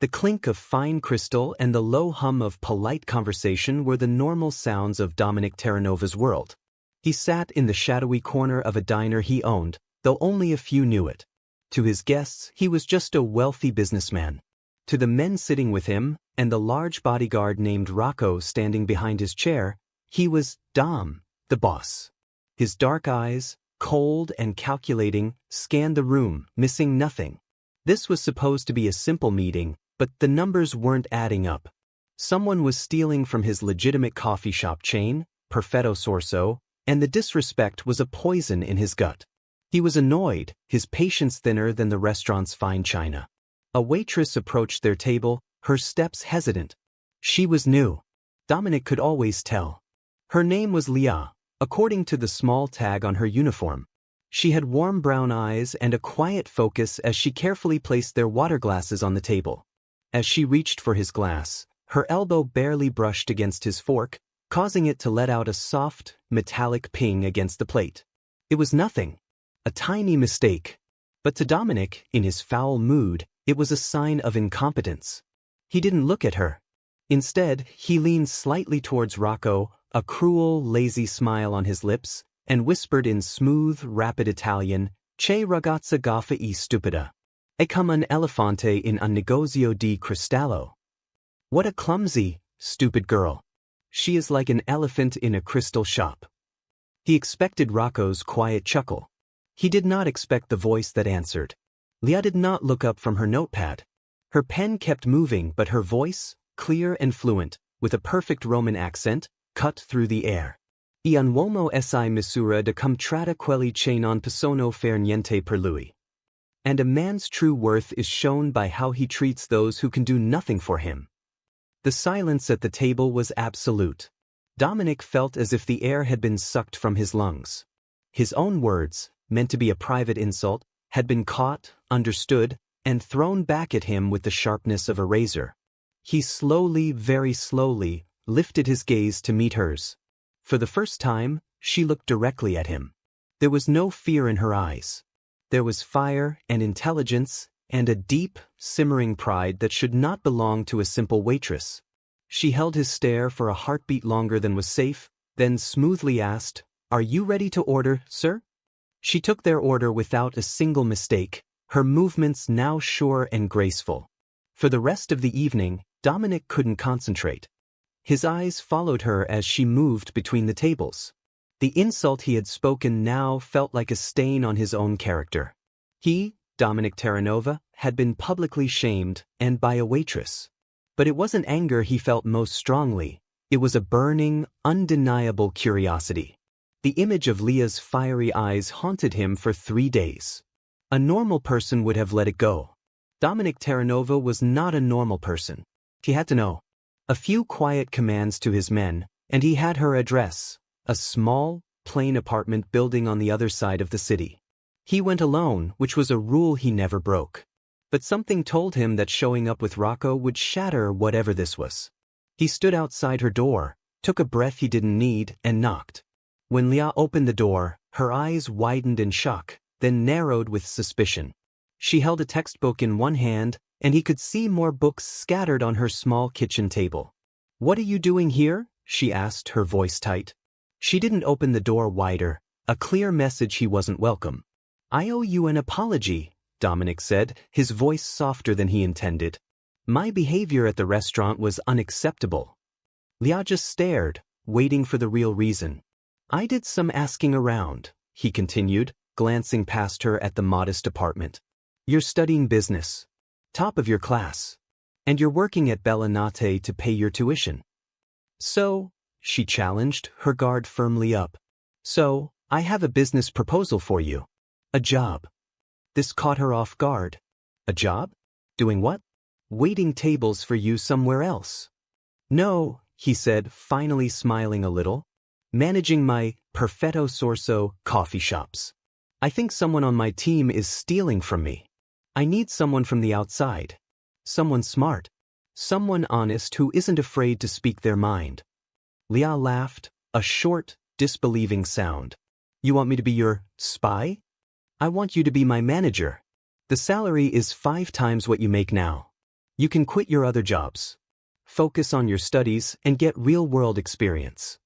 The clink of fine crystal and the low hum of polite conversation were the normal sounds of Dominic Terranova's world. He sat in the shadowy corner of a diner he owned, though only a few knew it. To his guests, he was just a wealthy businessman. To the men sitting with him, and the large bodyguard named Rocco standing behind his chair, he was Dom, the boss. His dark eyes, cold and calculating, scanned the room, missing nothing. This was supposed to be a simple meeting, but the numbers weren't adding up. Someone was stealing from his legitimate coffee shop chain, Perfetto Sorso, and the disrespect was a poison in his gut. He was annoyed, his patience thinner than the restaurant's fine china. A waitress approached their table, her steps hesitant. She was new. Dominic could always tell. Her name was Leah, according to the small tag on her uniform. She had warm brown eyes and a quiet focus as she carefully placed their water glasses on the table. As she reached for his glass, her elbow barely brushed against his fork, causing it to let out a soft, metallic ping against the plate. It was nothing. A tiny mistake. But to Dominic, in his foul mood, it was a sign of incompetence. He didn't look at her. Instead, he leaned slightly towards Rocco, a cruel, lazy smile on his lips, and whispered in smooth, rapid Italian, "Che ragazza gaffa e stupida. E come un elefante in un negozio di cristallo." What a clumsy, stupid girl. She is like an elephant in a crystal shop. He expected Rocco's quiet chuckle. He did not expect the voice that answered. Leah did not look up from her notepad. Her pen kept moving, but her voice, clear and fluent, with a perfect Roman accent, cut through the air. "E un uomo si misura de come tratta quelli che non possono fare niente per lui." And a man's true worth is shown by how he treats those who can do nothing for him. The silence at the table was absolute. Dominic felt as if the air had been sucked from his lungs. His own words, meant to be a private insult, had been caught, understood, and thrown back at him with the sharpness of a razor. He slowly, very slowly, lifted his gaze to meet hers. For the first time, she looked directly at him. There was no fear in her eyes. There was fire and intelligence and a deep, simmering pride that should not belong to a simple waitress. She held his stare for a heartbeat longer than was safe, then smoothly asked, "Are you ready to order, sir?" She took their order without a single mistake, her movements now sure and graceful. For the rest of the evening, Dominic couldn't concentrate. His eyes followed her as she moved between the tables. The insult he had spoken now felt like a stain on his own character. He, Dominic Terranova, had been publicly shamed, and by a waitress. But it wasn't anger he felt most strongly. It was a burning, undeniable curiosity. The image of Leah's fiery eyes haunted him for 3 days. A normal person would have let it go. Dominic Terranova was not a normal person. He had to know. A few quiet commands to his men, and he had her address, a small, plain apartment building on the other side of the city. He went alone, which was a rule he never broke. But something told him that showing up with Rocco would shatter whatever this was. He stood outside her door, took a breath he didn't need, and knocked. When Leah opened the door, her eyes widened in shock, then narrowed with suspicion. She held a textbook in one hand, and he could see more books scattered on her small kitchen table. "What are you doing here?" she asked, her voice tight. She didn't open the door wider, a clear message he wasn't welcome. "I owe you an apology," Dominic said, his voice softer than he intended. "My behavior at the restaurant was unacceptable." Leah just stared, waiting for the real reason. "I did some asking around," he continued, glancing past her at the modest apartment. "You're studying business. Top of your class. And you're working at Bellinate to pay your tuition." "So," she challenged, her guard firmly up. "So, I have a business proposal for you. A job." This caught her off guard. "A job? Doing what?" "Waiting tables for you somewhere else." "No," he said, finally smiling a little. "Managing my Perfetto Sorso coffee shops. I think someone on my team is stealing from me. I need someone from the outside. Someone smart. Someone honest who isn't afraid to speak their mind." Leah laughed, a short, disbelieving sound. "You want me to be your spy? I want you to be my manager. The salary is 5 times what you make now." You can quit your other jobs. Focus on your studies and get real-world experience.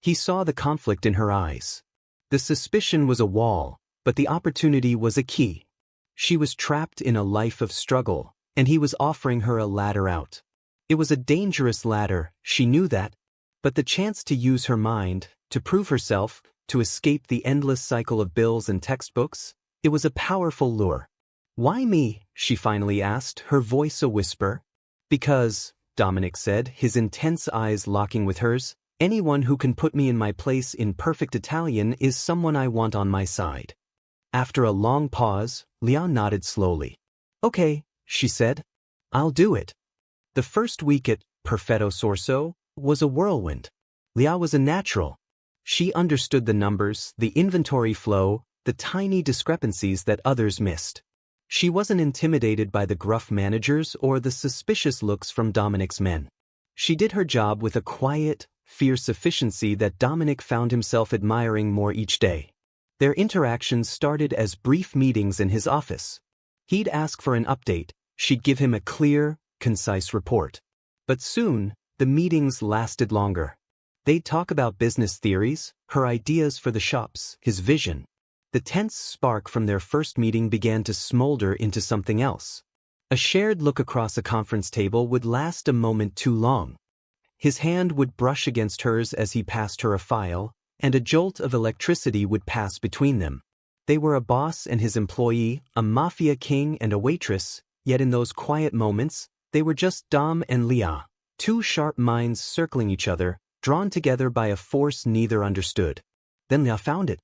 He saw the conflict in her eyes. The suspicion was a wall, but the opportunity was a key. She was trapped in a life of struggle, and he was offering her a ladder out. It was a dangerous ladder, she knew that, but the chance to use her mind, to prove herself, to escape the endless cycle of bills and textbooks, it was a powerful lure. "Why me?" she finally asked, her voice a whisper. "Because," Dominic said, his intense eyes locking with hers, "anyone who can put me in my place in perfect Italian is someone I want on my side." After a long pause, Leah nodded slowly. "Okay," she said. "I'll do it." The first week at Perfetto Sorso was a whirlwind. Leah was a natural. She understood the numbers, the inventory flow, the tiny discrepancies that others missed. She wasn't intimidated by the gruff managers or the suspicious looks from Dominic's men. She did her job with a quiet, fierce efficiency that Dominic found himself admiring more each day. Their interactions started as brief meetings in his office. He'd ask for an update, she'd give him a clear, concise report. But soon, the meetings lasted longer. They'd talk about business theories, her ideas for the shops, his vision. The tense spark from their first meeting began to smolder into something else. A shared look across a conference table would last a moment too long. His hand would brush against hers as he passed her a file, and a jolt of electricity would pass between them. They were a boss and his employee, a mafia king and a waitress, yet in those quiet moments, they were just Dom and Leah, two sharp minds circling each other, drawn together by a force neither understood. Then Leah found it.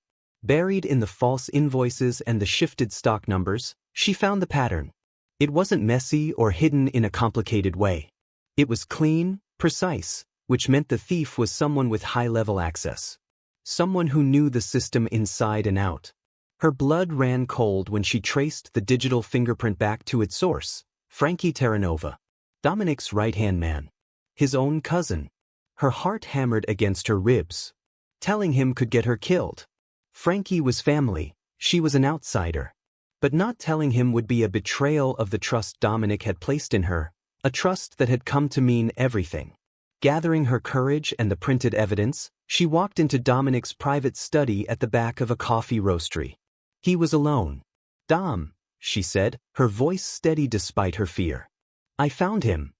Buried in the false invoices and the shifted stock numbers, she found the pattern. It wasn't messy or hidden in a complicated way. It was clean, precise, which meant the thief was someone with high-level access. Someone who knew the system inside and out. Her blood ran cold when she traced the digital fingerprint back to its source, Frankie Terranova, Dominic's right-hand man. His own cousin. Her heart hammered against her ribs. Telling him could get her killed. Frankie was family, she was an outsider. But not telling him would be a betrayal of the trust Dominic had placed in her, a trust that had come to mean everything. Gathering her courage and the printed evidence, she walked into Dominic's private study at the back of a coffee roastery. He was alone. "Dom," she said, her voice steady despite her fear. "I found him."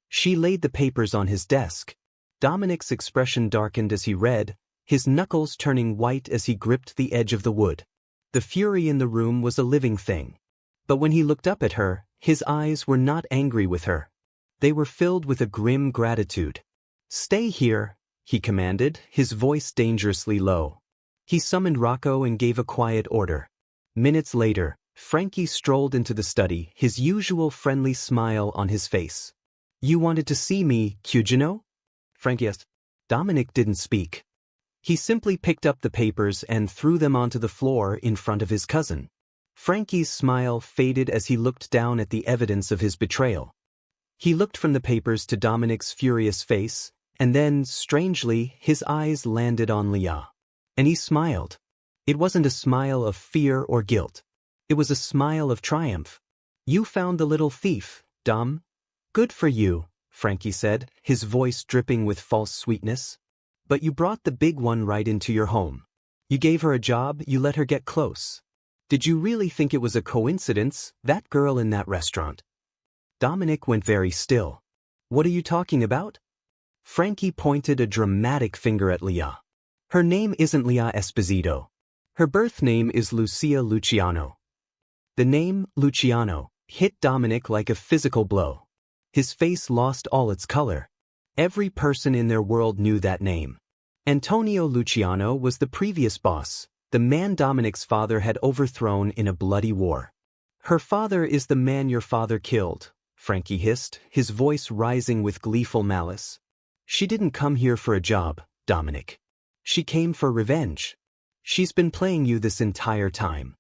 She laid the papers on his desk. Dominic's expression darkened as he read, his knuckles turning white as he gripped the edge of the wood. The fury in the room was a living thing. But when he looked up at her, his eyes were not angry with her. They were filled with a grim gratitude. "Stay here," he commanded, his voice dangerously low. He summoned Rocco and gave a quiet order. Minutes later, Frankie strolled into the study, his usual friendly smile on his face. "You wanted to see me, Cugino?" Frankie asked. Dominic didn't speak. He simply picked up the papers and threw them onto the floor in front of his cousin. Frankie's smile faded as he looked down at the evidence of his betrayal. He looked from the papers to Dominic's furious face, and then, strangely, his eyes landed on Leah. And he smiled. It wasn't a smile of fear or guilt. It was a smile of triumph. "You found the little thief, Dom. Good for you," Frankie said, his voice dripping with false sweetness. "But you brought the big one right into your home. You gave her a job, you let her get close. Did you really think it was a coincidence, that girl in that restaurant?" Dominic went very still. "What are you talking about?" Frankie pointed a dramatic finger at Leah. "Her name isn't Leah Esposito. Her birth name is Lucia Luciano." The name, Luciano, hit Dominic like a physical blow. His face lost all its color. Every person in their world knew that name. Antonio Luciano was the previous boss, the man Dominic's father had overthrown in a bloody war. "Her father is the man your father killed," Frankie hissed, his voice rising with gleeful malice. "She didn't come here for a job, Dominic. She came for revenge. She's been playing you this entire time."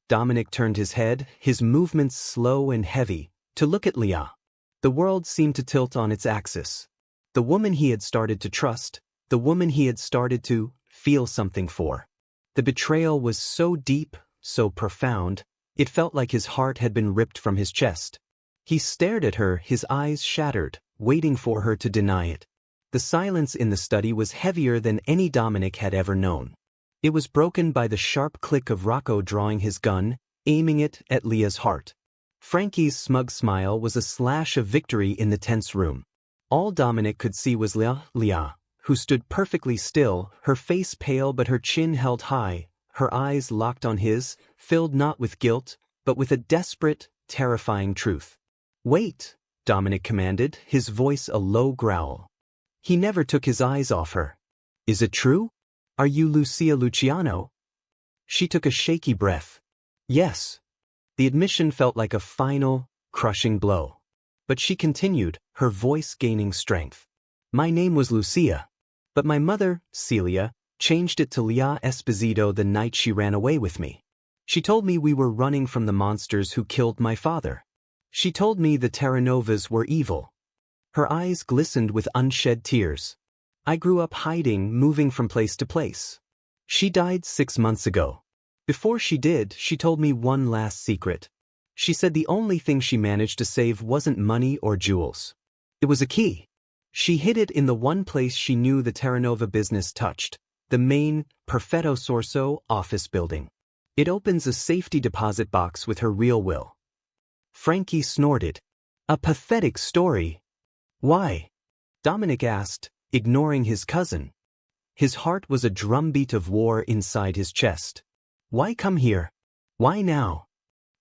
Dominic turned his head, his movements slow and heavy, to look at Leah. The world seemed to tilt on its axis. The woman he had started to trust, the woman he had started to feel something for. The betrayal was so deep, so profound, it felt like his heart had been ripped from his chest. He stared at her, his eyes shattered, waiting for her to deny it. The silence in the study was heavier than any Dominic had ever known. It was broken by the sharp click of Rocco drawing his gun, aiming it at Leah's heart. Frankie's smug smile was a slash of victory in the tense room. All Dominic could see was Leah, who stood perfectly still, her face pale but her chin held high, her eyes locked on his, filled not with guilt, but with a desperate, terrifying truth. "Wait," Dominic commanded, his voice a low growl. He never took his eyes off her. "Is it true? Are you Lucia Luciano?" She took a shaky breath. "Yes." The admission felt like a final, crushing blow. But she continued, her voice gaining strength. "My name was Lucia. But my mother, Celia, changed it to Leah Esposito the night she ran away with me. She told me we were running from the monsters who killed my father. She told me the Terranovas were evil." Her eyes glistened with unshed tears. "I grew up hiding, moving from place to place. She died 6 months ago. Before she did, she told me one last secret. She said the only thing she managed to save wasn't money or jewels. It was a key. She hid it in the one place she knew the Terranova business touched, the main, Perfetto Sorso office building. It opens a safety deposit box with her real will." Frankie snorted. "A pathetic story." "Why?" Dominic asked, ignoring his cousin. His heart was a drumbeat of war inside his chest. "Why come here? Why now?"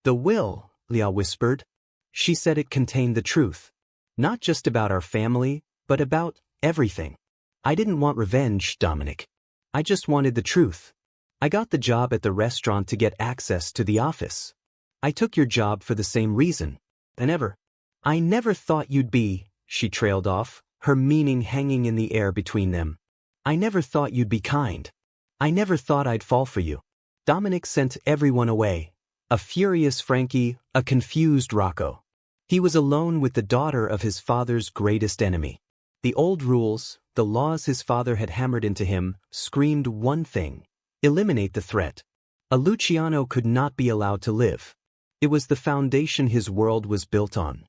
"The will," Leah whispered. She said it contained the truth. "Not just about our family, but about everything. I didn't want revenge, Dominic. I just wanted the truth. I got the job at the restaurant to get access to the office. I took your job for the same reason. I never thought you'd be," she trailed off, her meaning hanging in the air between them. "I never thought you'd be kind. I never thought I'd fall for you." Dominic sent everyone away. A furious Frankie, a confused Rocco. He was alone with the daughter of his father's greatest enemy. The old rules, the laws his father had hammered into him, screamed one thing: eliminate the threat. A Luciano could not be allowed to live. It was the foundation his world was built on.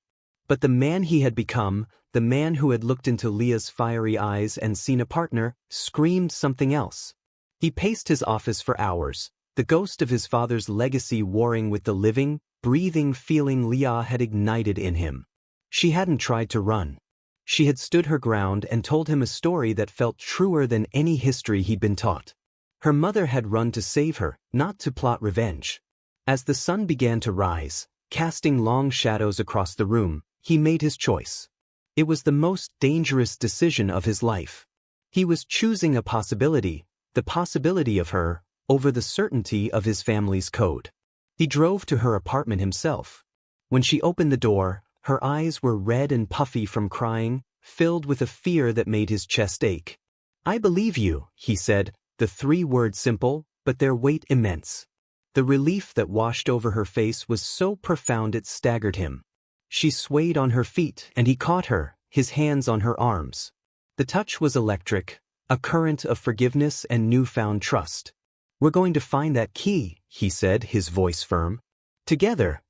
But the man he had become, the man who had looked into Leah's fiery eyes and seen a partner, screamed something else. He paced his office for hours, the ghost of his father's legacy warring with the living, breathing feeling Leah had ignited in him. She hadn't tried to run. She had stood her ground and told him a story that felt truer than any history he'd been taught. Her mother had run to save her, not to plot revenge. As the sun began to rise, casting long shadows across the room, he made his choice. It was the most dangerous decision of his life. He was choosing a possibility, the possibility of her, over the certainty of his family's code. He drove to her apartment himself. When she opened the door, her eyes were red and puffy from crying, filled with a fear that made his chest ache. "I believe you," he said, the 3 words simple, but their weight immense. The relief that washed over her face was so profound it staggered him. She swayed on her feet and he caught her, his hands on her arms. The touch was electric, a current of forgiveness and newfound trust. "We're going to find that key," he said, his voice firm. "Together."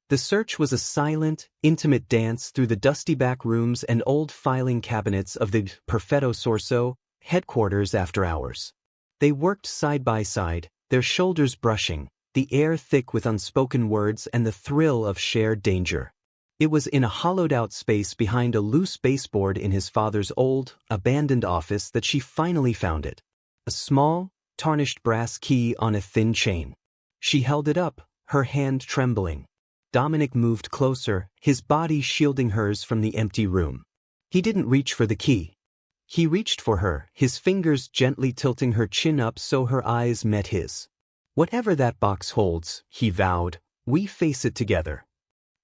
The search was a silent, intimate dance through the dusty back rooms and old filing cabinets of the Perfetto Sorso headquarters after hours. They worked side by side, their shoulders brushing, the air thick with unspoken words and the thrill of shared danger. It was in a hollowed-out space behind a loose baseboard in his father's old, abandoned office that she finally found it. A small, tarnished brass key on a thin chain. She held it up, her hand trembling. Dominic moved closer, his body shielding hers from the empty room. He didn't reach for the key. He reached for her, his fingers gently tilting her chin up so her eyes met his. "Whatever that box holds," he vowed, "we face it together."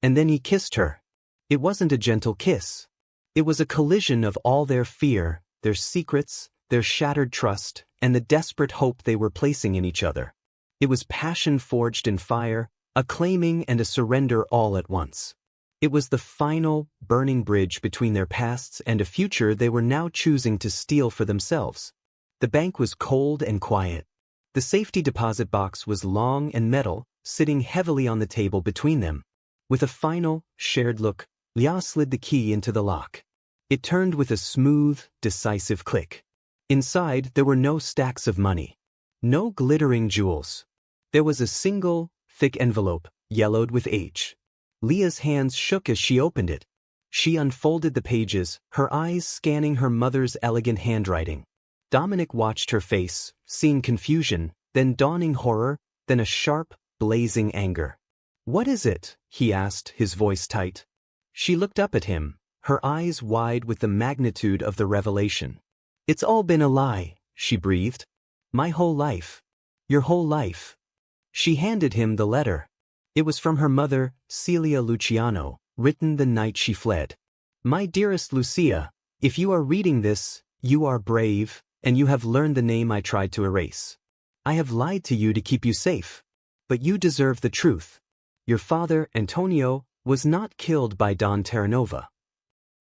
And then he kissed her. It wasn't a gentle kiss. It was a collision of all their fear, their secrets, their shattered trust, and the desperate hope they were placing in each other. It was passion forged in fire, a claiming and a surrender all at once. It was the final, burning bridge between their pasts and a future they were now choosing to steal for themselves. The bank was cold and quiet. The safety deposit box was long and metal, sitting heavily on the table between them. With a final, shared look, Lia slid the key into the lock. It turned with a smooth, decisive click. Inside, there were no stacks of money. No glittering jewels. There was a single, thick envelope, yellowed with age. Lia's hands shook as she opened it. She unfolded the pages, her eyes scanning her mother's elegant handwriting. Dominic watched her face, seeing confusion, then dawning horror, then a sharp, blazing anger. "What is it?" he asked, his voice tight. She looked up at him, her eyes wide with the magnitude of the revelation. "It's all been a lie," she breathed. "My whole life. Your whole life." She handed him the letter. It was from her mother, Celia Luciano, written the night she fled. "My dearest Lucia, if you are reading this, you are brave, and you have learned the name I tried to erase. I have lied to you to keep you safe. But you deserve the truth. Your father, Antonio, was not killed by Don Terranova."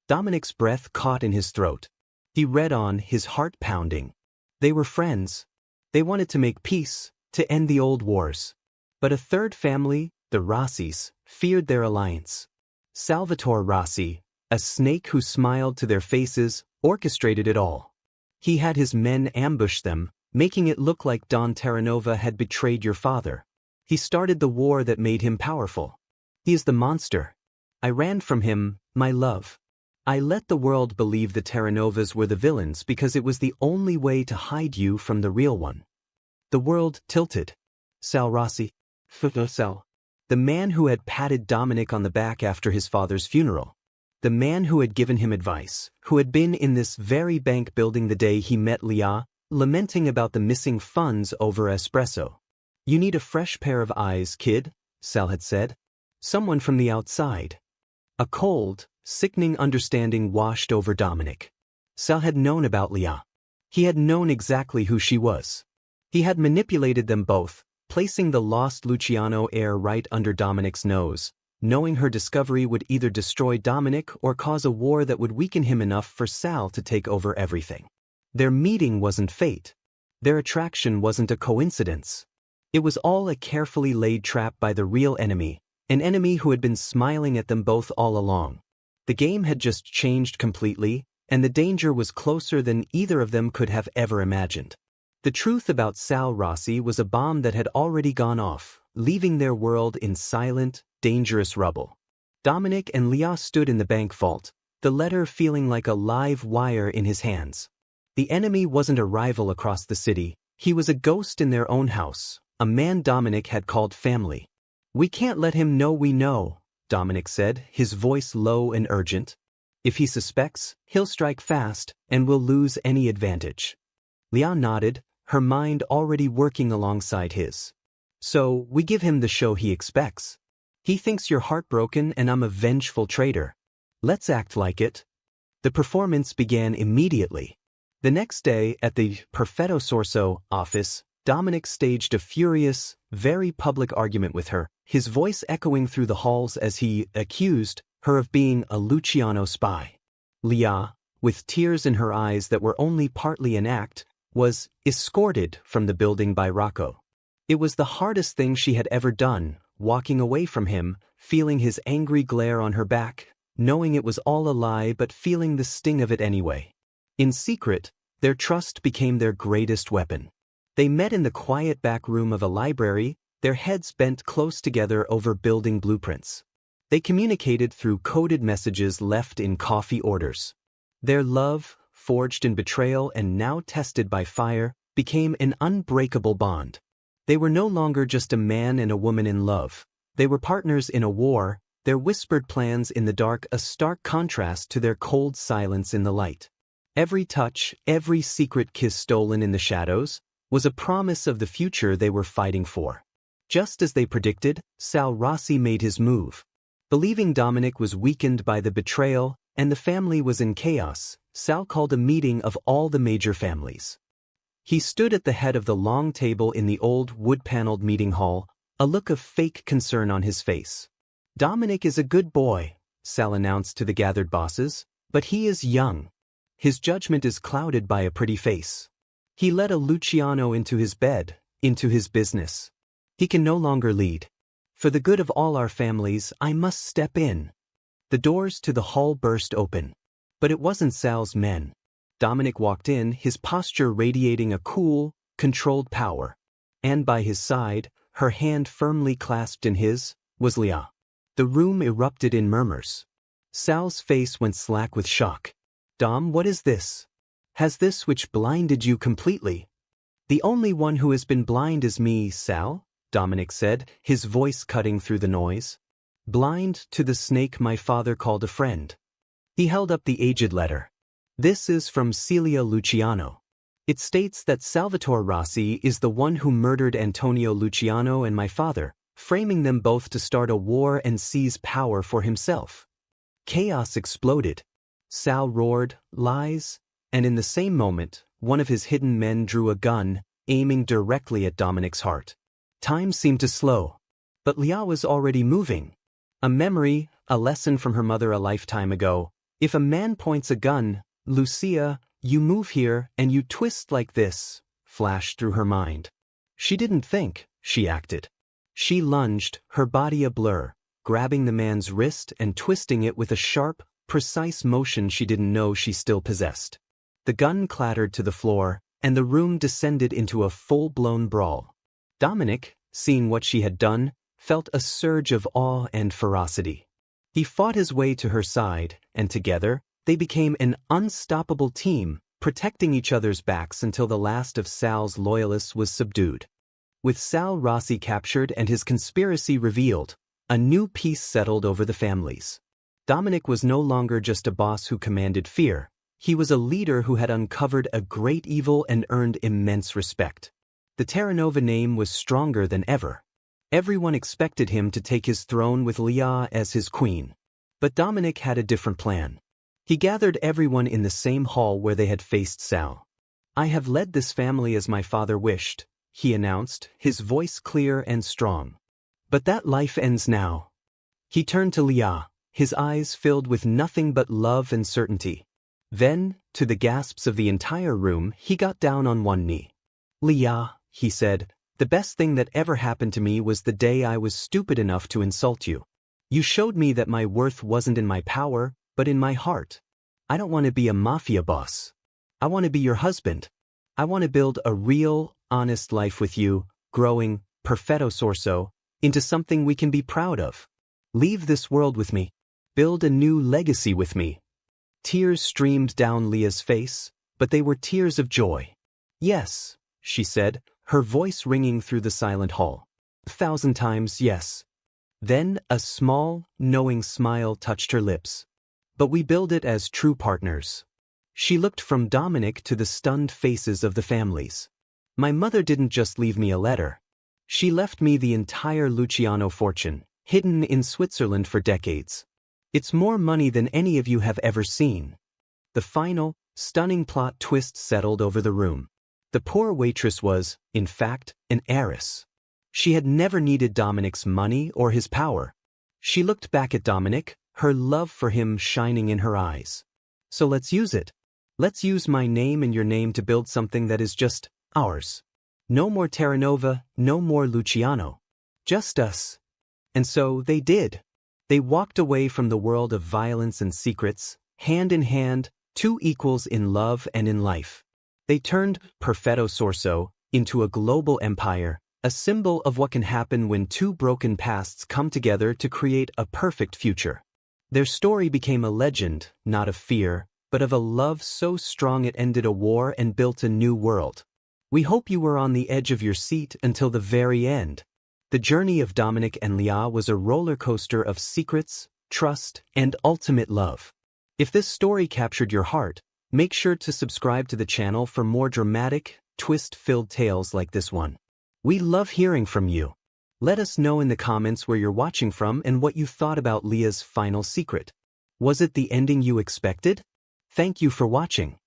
Dominic's breath caught in his throat. He read on, his heart pounding. They were friends. They wanted to make peace, to end the old wars. But a third family, the Rossis, feared their alliance. Salvatore Rossi, a snake who smiled to their faces, orchestrated it all. He had his men ambush them, making it look like Don Terranova had betrayed your father. He started the war that made him powerful. He is the monster. I ran from him, my love. I let the world believe the Terranovas were the villains because it was the only way to hide you from the real one. The world tilted. Sal Rossi. Sal. The man who had patted Dominic on the back after his father's funeral. The man who had given him advice, who had been in this very bank building the day he met Lia, lamenting about the missing funds over espresso. "You need a fresh pair of eyes, kid," Sal had said. Someone from the outside. A cold, sickening understanding washed over Dominic. Sal had known about Lia. He had known exactly who she was. He had manipulated them both, placing the lost Luciano heir right under Dominic's nose, knowing her discovery would either destroy Dominic or cause a war that would weaken him enough for Sal to take over everything. Their meeting wasn't fate. Their attraction wasn't a coincidence. It was all a carefully laid trap by the real enemy, an enemy who had been smiling at them both all along. The game had just changed completely, and the danger was closer than either of them could have ever imagined. The truth about Sal Rossi was a bomb that had already gone off, leaving their world in silent, dangerous rubble. Dominic and Lia stood in the bank vault, the letter feeling like a live wire in his hands. The enemy wasn't a rival across the city, he was a ghost in their own house, a man Dominic had called family. "We can't let him know we know," Dominic said, his voice low and urgent. "If he suspects, he'll strike fast, and we'll lose any advantage." Lia nodded, her mind already working alongside his. "So, we give him the show he expects. He thinks you're heartbroken and I'm a vengeful traitor. Let's act like it." The performance began immediately. The next day, at the Perfetto Sorso office, Dominic staged a furious, very public argument with her, his voice echoing through the halls as he accused her of being a Luciano spy. Lia, with tears in her eyes that were only partly an act, was escorted from the building by Rocco. It was the hardest thing she had ever done, walking away from him, feeling his angry glare on her back, knowing it was all a lie but feeling the sting of it anyway. In secret, their trust became their greatest weapon. They met in the quiet back room of a library, their heads bent close together over building blueprints. They communicated through coded messages left in coffee orders. Their love, forged in betrayal and now tested by fire, became an unbreakable bond. They were no longer just a man and a woman in love. They were partners in a war, their whispered plans in the dark a stark contrast to their cold silence in the light. Every touch, every secret kiss stolen in the shadows, was a promise of the future they were fighting for. Just as they predicted, Sal Rossi made his move. Believing Dominic was weakened by the betrayal and the family was in chaos, Sal called a meeting of all the major families. He stood at the head of the long table in the old wood-paneled meeting hall, a look of fake concern on his face. "Dominic is a good boy," Sal announced to the gathered bosses, "but he is young. His judgment is clouded by a pretty face. He let a Luciano into his bed, into his business. He can no longer lead. For the good of all our families, I must step in. The doors to the hall burst open. But it wasn't Sal's men. Dominic walked in, his posture radiating a cool, controlled power. And by his side, her hand firmly clasped in his, was Leah. The room erupted in murmurs. Sal's face went slack with shock. Dom, what is this? Has this switch blinded you completely? The only one who has been blind is me, Sal, Dominic said, his voice cutting through the noise. Blind to the snake my father called a friend. He held up the aged letter. This is from Celia Luciano. It states that Salvatore Rossi is the one who murdered Antonio Luciano and my father, framing them both to start a war and seize power for himself. Chaos exploded. Sal roared, lies, and in the same moment, one of his hidden men drew a gun, aiming directly at Dominic's heart. Time seemed to slow. But Leah was already moving. A memory, a lesson from her mother a lifetime ago. If a man points a gun, Lucia, you move here and you twist like this, flashed through her mind. She didn't think, she acted. She lunged, her body a blur, grabbing the man's wrist and twisting it with a sharp, precise motion she didn't know she still possessed. The gun clattered to the floor, and the room descended into a full-blown brawl. Dominic, seeing what she had done, felt a surge of awe and ferocity. He fought his way to her side, and together, they became an unstoppable team, protecting each other's backs until the last of Sal's loyalists was subdued. With Sal Rossi captured and his conspiracy revealed, a new peace settled over the families. Dominic was no longer just a boss who commanded fear. He was a leader who had uncovered a great evil and earned immense respect. The Terranova name was stronger than ever. Everyone expected him to take his throne with Leah as his queen. But Dominic had a different plan. He gathered everyone in the same hall where they had faced Sal. I have led this family as my father wished, he announced, his voice clear and strong. But that life ends now. He turned to Leah, his eyes filled with nothing but love and certainty. Then, to the gasps of the entire room, he got down on one knee. Leah, he said, the best thing that ever happened to me was the day I was stupid enough to insult you. You showed me that my worth wasn't in my power, but in my heart. I don't want to be a mafia boss. I want to be your husband. I want to build a real, honest life with you, growing, perfetto sorso, into something we can be proud of. Leave this world with me. Build a new legacy with me. Tears streamed down Leah's face, but they were tears of joy. Yes, she said, her voice ringing through the silent hall. 1,000 times yes. Then a small, knowing smile touched her lips. But we build it as true partners. She looked from Dominic to the stunned faces of the families. My mother didn't just leave me a letter. She left me the entire Luciano fortune, hidden in Switzerland for decades. It's more money than any of you have ever seen. The final, stunning plot twist settled over the room. The poor waitress was, in fact, an heiress. She had never needed Dominic's money or his power. She looked back at Dominic, her love for him shining in her eyes. So let's use it. Let's use my name and your name to build something that is just ours. No more Terranova, no more Luciano. Just us. And so they did. They walked away from the world of violence and secrets, hand in hand, two equals in love and in life. They turned Perfetto Sorso into a global empire, a symbol of what can happen when two broken pasts come together to create a perfect future. Their story became a legend, not of fear, but of a love so strong it ended a war and built a new world. We hope you were on the edge of your seat until the very end. The journey of Dominic and Leah was a roller coaster of secrets, trust, and ultimate love. If this story captured your heart, make sure to subscribe to the channel for more dramatic, twist-filled tales like this one. We love hearing from you. Let us know in the comments where you're watching from and what you thought about Leah's final secret. Was it the ending you expected? Thank you for watching.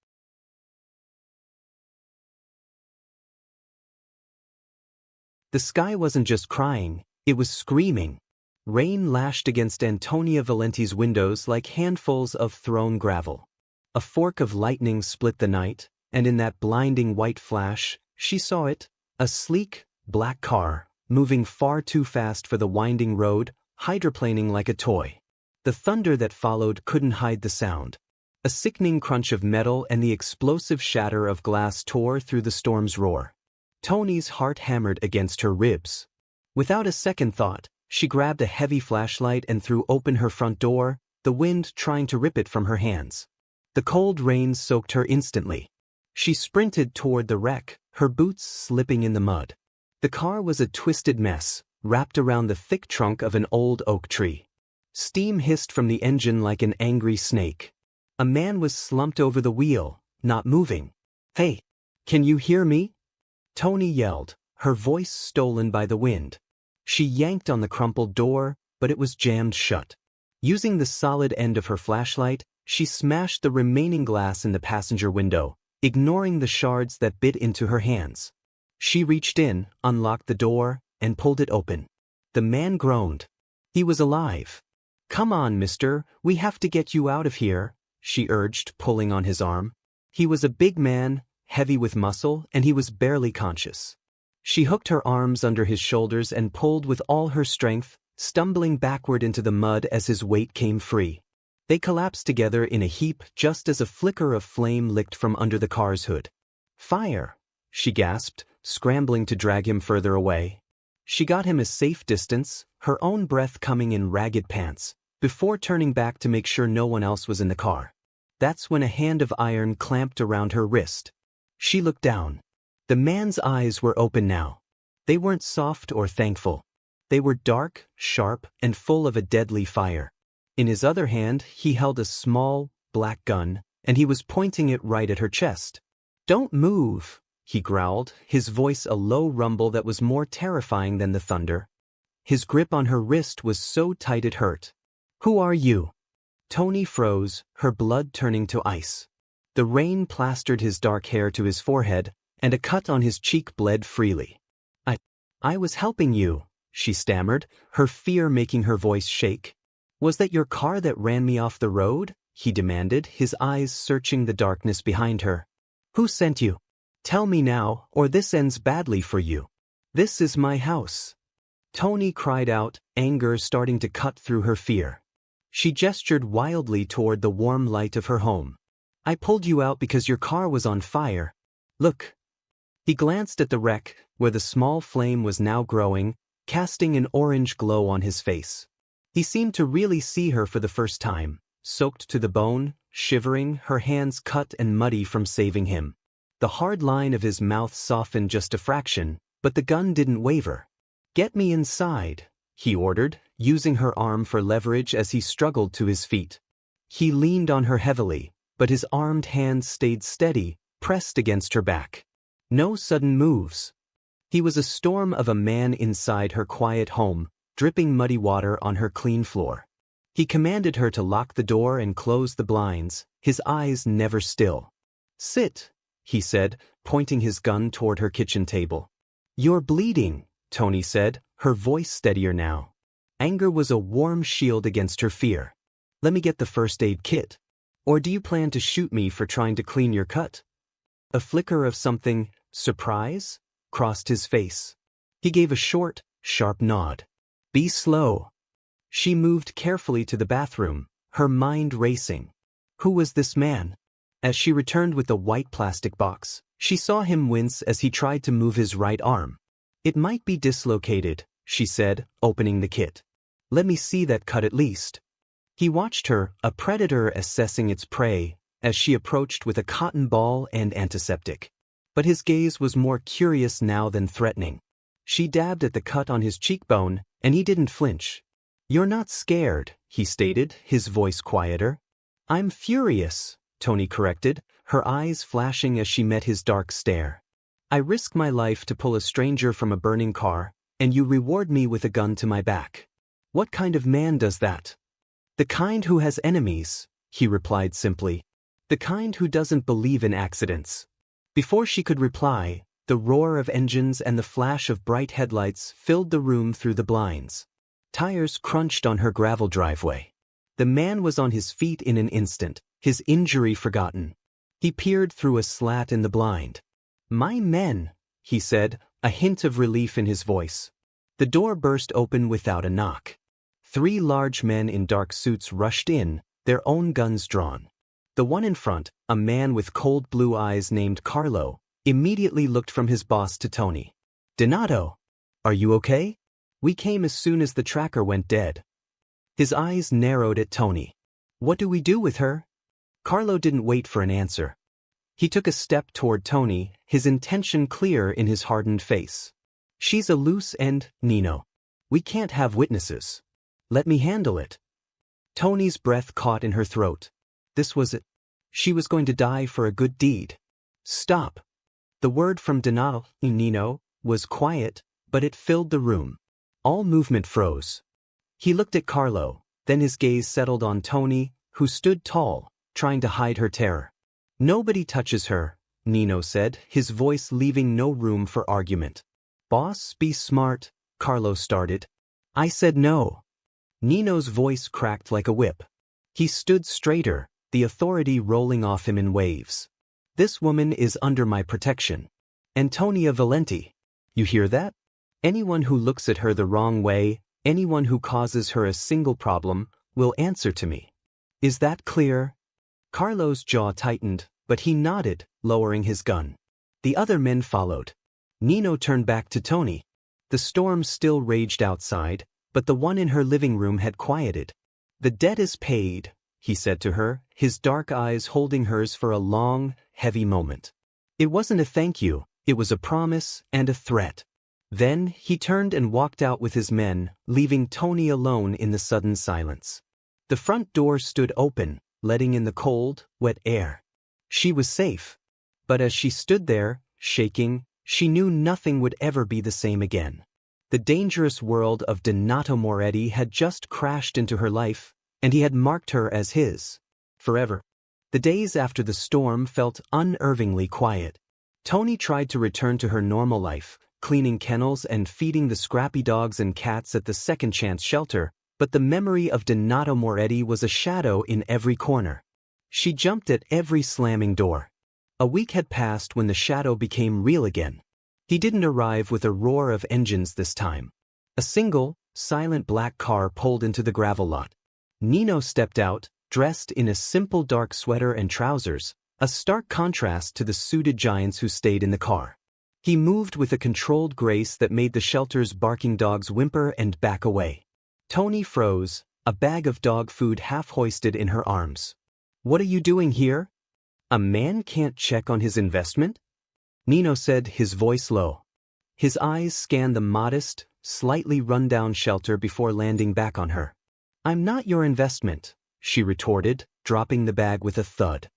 The sky wasn't just crying, it was screaming. Rain lashed against Antonia Valenti's windows like handfuls of thrown gravel. A fork of lightning split the night, and in that blinding white flash, she saw it, a sleek, black car, moving far too fast for the winding road, hydroplaning like a toy. The thunder that followed couldn't hide the sound. A sickening crunch of metal and the explosive shatter of glass tore through the storm's roar. Tony's heart hammered against her ribs. Without a second thought, she grabbed a heavy flashlight and threw open her front door, the wind trying to rip it from her hands. The cold rain soaked her instantly. She sprinted toward the wreck, her boots slipping in the mud. The car was a twisted mess, wrapped around the thick trunk of an old oak tree. Steam hissed from the engine like an angry snake. A man was slumped over the wheel, not moving. "Hey, can you hear me?" Tony yelled, her voice stolen by the wind. She yanked on the crumpled door, but it was jammed shut. Using the solid end of her flashlight, she smashed the remaining glass in the passenger window, ignoring the shards that bit into her hands. She reached in, unlocked the door, and pulled it open. The man groaned. He was alive. "Come on, mister, we have to get you out of here," she urged, pulling on his arm. He was a big man, heavy with muscle, and he was barely conscious. She hooked her arms under his shoulders and pulled with all her strength, stumbling backward into the mud as his weight came free. They collapsed together in a heap just as a flicker of flame licked from under the car's hood. "Fire!" she gasped, scrambling to drag him further away. She got him a safe distance, her own breath coming in ragged pants, before turning back to make sure no one else was in the car. That's when a hand of iron clamped around her wrist. She looked down. The man's eyes were open now. They weren't soft or thankful. They were dark, sharp, and full of a deadly fire. In his other hand, he held a small, black gun, and he was pointing it right at her chest. "Don't move," he growled, his voice a low rumble that was more terrifying than the thunder. His grip on her wrist was so tight it hurt. "Who are you?" Tony froze, her blood turning to ice. The rain plastered his dark hair to his forehead, and a cut on his cheek bled freely. I was helping you," she stammered, her fear making her voice shake. "Was that your car that ran me off the road?" he demanded, his eyes searching the darkness behind her. "Who sent you? Tell me now, or this ends badly for you. This is my house." Tony cried out, anger starting to cut through her fear. She gestured wildly toward the warm light of her home. "I pulled you out because your car was on fire. Look." He glanced at the wreck, where the small flame was now growing, casting an orange glow on his face. He seemed to really see her for the first time, soaked to the bone, shivering, her hands cut and muddy from saving him. The hard line of his mouth softened just a fraction, but the gun didn't waver. "Get me inside," he ordered, using her arm for leverage as he struggled to his feet. He leaned on her heavily, but his armed hands stayed steady, pressed against her back. No sudden moves. He was a storm of a man inside her quiet home, dripping muddy water on her clean floor. He commanded her to lock the door and close the blinds, his eyes never still. "Sit," he said, pointing his gun toward her kitchen table. "You're bleeding," Tony said, her voice steadier now. Anger was a warm shield against her fear. "Let me get the first aid kit. Or do you plan to shoot me for trying to clean your cut?" A flicker of something, surprise, crossed his face. He gave a short, sharp nod. "Be slow." She moved carefully to the bathroom, her mind racing. Who was this man? As she returned with the white plastic box, she saw him wince as he tried to move his right arm. "It might be dislocated," she said, opening the kit. "Let me see that cut at least." He watched her, a predator assessing its prey, as she approached with a cotton ball and antiseptic. But his gaze was more curious now than threatening. She dabbed at the cut on his cheekbone, and he didn't flinch. "You're not scared," he stated, his voice quieter. "I'm furious," Tony corrected, her eyes flashing as she met his dark stare. "I risk my life to pull a stranger from a burning car, and you reward me with a gun to my back. What kind of man does that?" "The kind who has enemies," he replied simply. "The kind who doesn't believe in accidents." Before she could reply, the roar of engines and the flash of bright headlights filled the room through the blinds. Tires crunched on her gravel driveway. The man was on his feet in an instant, his injury forgotten. He peered through a slat in the blind. "My men," he said, a hint of relief in his voice. The door burst open without a knock. 3 large men in dark suits rushed in, their own guns drawn. The one in front, a man with cold blue eyes named Carlo, immediately looked from his boss to Tony. "Donato, are you okay? We came as soon as the tracker went dead." His eyes narrowed at Tony. "What do we do with her?" Carlo didn't wait for an answer. He took a step toward Tony, his intention clear in his hardened face. "She's a loose end, Nino. We can't have witnesses. Let me handle it." Tony's breath caught in her throat. This was it. She was going to die for a good deed. "Stop." The word from Donato, Nino, was quiet, but it filled the room. All movement froze. He looked at Carlo, then his gaze settled on Tony, who stood tall, trying to hide her terror. "Nobody touches her," Nino said, his voice leaving no room for argument. "Boss, be smart," Carlo started. "I said no." Nino's voice cracked like a whip. He stood straighter, the authority rolling off him in waves. "This woman is under my protection. Antonia Valenti. You hear that? Anyone who looks at her the wrong way, anyone who causes her a single problem, will answer to me. Is that clear?" Carlo's jaw tightened, but he nodded, lowering his gun. The other men followed. Nino turned back to Tony. The storm still raged outside, but the one in her living room had quieted. "The debt is paid," he said to her, his dark eyes holding hers for a long, heavy moment. It wasn't a thank you, it was a promise and a threat. Then he turned and walked out with his men, leaving Tony alone in the sudden silence. The front door stood open, letting in the cold, wet air. She was safe. But as she stood there, shaking, she knew nothing would ever be the same again. The dangerous world of Donato Moretti had just crashed into her life, and he had marked her as his. Forever. The days after the storm felt unnervingly quiet. Tony tried to return to her normal life, cleaning kennels and feeding the scrappy dogs and cats at the Second Chance shelter, but the memory of Donato Moretti was a shadow in every corner. She jumped at every slamming door. A week had passed when the shadow became real again. He didn't arrive with a roar of engines this time. A single, silent black car pulled into the gravel lot. Nino stepped out, dressed in a simple dark sweater and trousers, a stark contrast to the suited giants who stayed in the car. He moved with a controlled grace that made the shelter's barking dogs whimper and back away. Tony froze, a bag of dog food half hoisted in her arms. "What are you doing here? A man can't check on his investment?" Nino said, his voice low. His eyes scanned the modest, slightly run-down shelter before landing back on her. "I'm not your investment," she retorted, dropping the bag with a thud.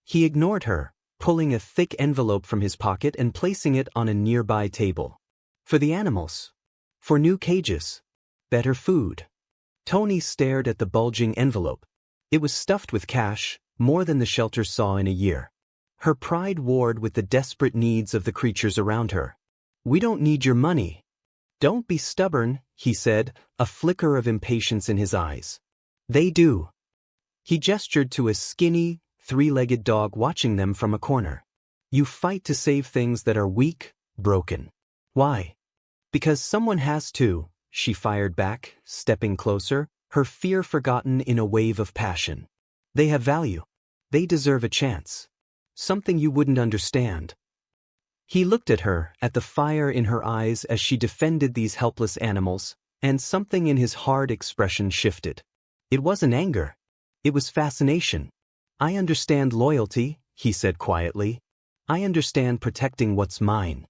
He ignored her, pulling a thick envelope from his pocket and placing it on a nearby table. "For the animals. For new cages. Better food." Tony stared at the bulging envelope. It was stuffed with cash, more than the shelter saw in a year. Her pride warred with the desperate needs of the creatures around her. "We don't need your money." "Don't be stubborn," he said, a flicker of impatience in his eyes. "They do." He gestured to a skinny, 3-legged dog watching them from a corner. "You fight to save things that are weak, broken. Why?" "Because someone has to," she fired back, stepping closer, her fear forgotten in a wave of passion. "They have value. They deserve a chance. Something you wouldn't understand." He looked at her, at the fire in her eyes as she defended these helpless animals, and something in his hard expression shifted. It wasn't anger. It was fascination. "I understand loyalty," he said quietly. "I understand protecting what's mine."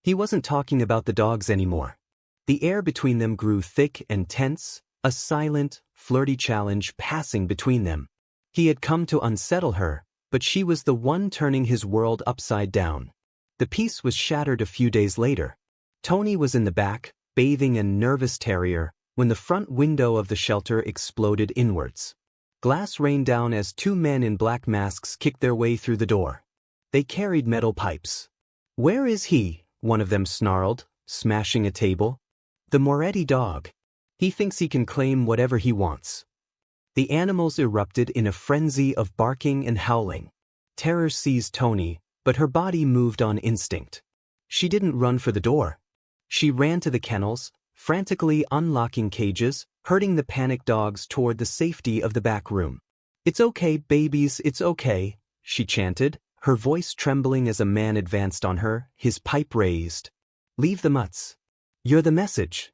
He wasn't talking about the dogs anymore. The air between them grew thick and tense, a silent, flirty challenge passing between them. He had come to unsettle her, but she was the one turning his world upside down. The peace was shattered a few days later. Tony was in the back, bathing a nervous terrier, when the front window of the shelter exploded inwards. Glass rained down as 2 men in black masks kicked their way through the door. They carried metal pipes. "Where is he?" one of them snarled, smashing a table. "The Moretti dog. He thinks he can claim whatever he wants." The animals erupted in a frenzy of barking and howling. Terror seized Tony, but her body moved on instinct. She didn't run for the door. She ran to the kennels, frantically unlocking cages, herding the panicked dogs toward the safety of the back room. "It's okay, babies, it's okay," she chanted, her voice trembling as a man advanced on her, his pipe raised. "Leave the mutts. You're the message."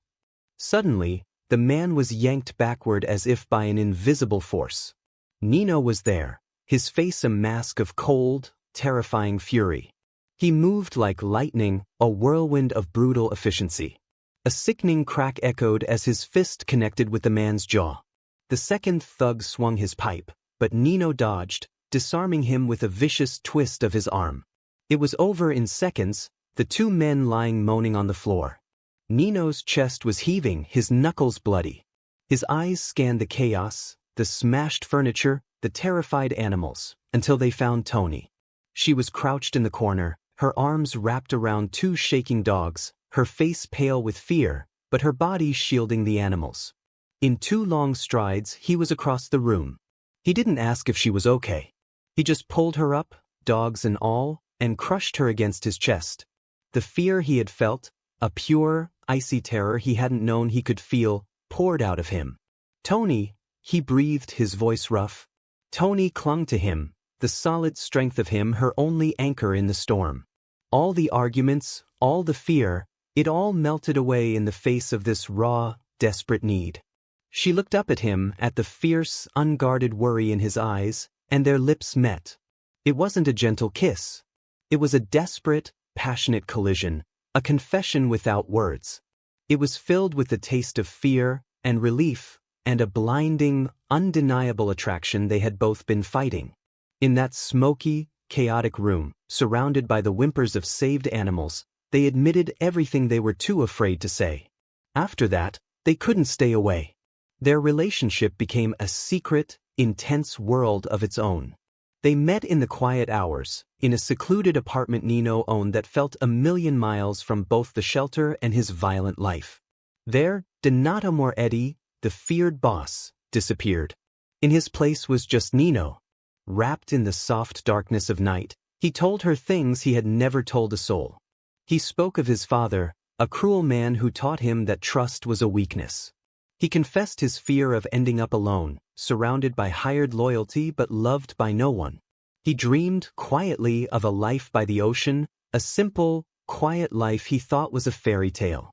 Suddenly, the man was yanked backward as if by an invisible force. Nino was there, his face a mask of cold, terrifying fury. He moved like lightning, a whirlwind of brutal efficiency. A sickening crack echoed as his fist connected with the man's jaw. The second thug swung his pipe, but Nino dodged, disarming him with a vicious twist of his arm. It was over in seconds, the two men lying moaning on the floor. Nino's chest was heaving, his knuckles bloody. His eyes scanned the chaos, the smashed furniture, the terrified animals, until they found Toni. She was crouched in the corner, her arms wrapped around two shaking dogs, her face pale with fear, but her body shielding the animals. In two long strides, he was across the room. He didn't ask if she was okay. He just pulled her up, dogs and all, and crushed her against his chest. The fear he had felt, a pure, icy terror he hadn't known he could feel, poured out of him. "Toni," he breathed, his voice rough. Toni clung to him, the solid strength of him her only anchor in the storm. All the arguments, all the fear, it all melted away in the face of this raw, desperate need. She looked up at him, at the fierce, unguarded worry in his eyes, and their lips met. It wasn't a gentle kiss. It was a desperate, passionate collision, a confession without words. It was filled with the taste of fear and relief and a blinding, undeniable attraction they had both been fighting. In that smoky, chaotic room, surrounded by the whimpers of saved animals, they admitted everything they were too afraid to say. After that, they couldn't stay away. Their relationship became a secret, intense world of its own. They met in the quiet hours, in a secluded apartment Nino owned that felt a million miles from both the shelter and his violent life. There, Donato Moretti, the feared boss, disappeared. In his place was just Nino. Wrapped in the soft darkness of night, he told her things he had never told a soul. He spoke of his father, a cruel man who taught him that trust was a weakness. He confessed his fear of ending up alone, surrounded by hired loyalty but loved by no one. He dreamed, quietly, of a life by the ocean, a simple, quiet life he thought was a fairy tale.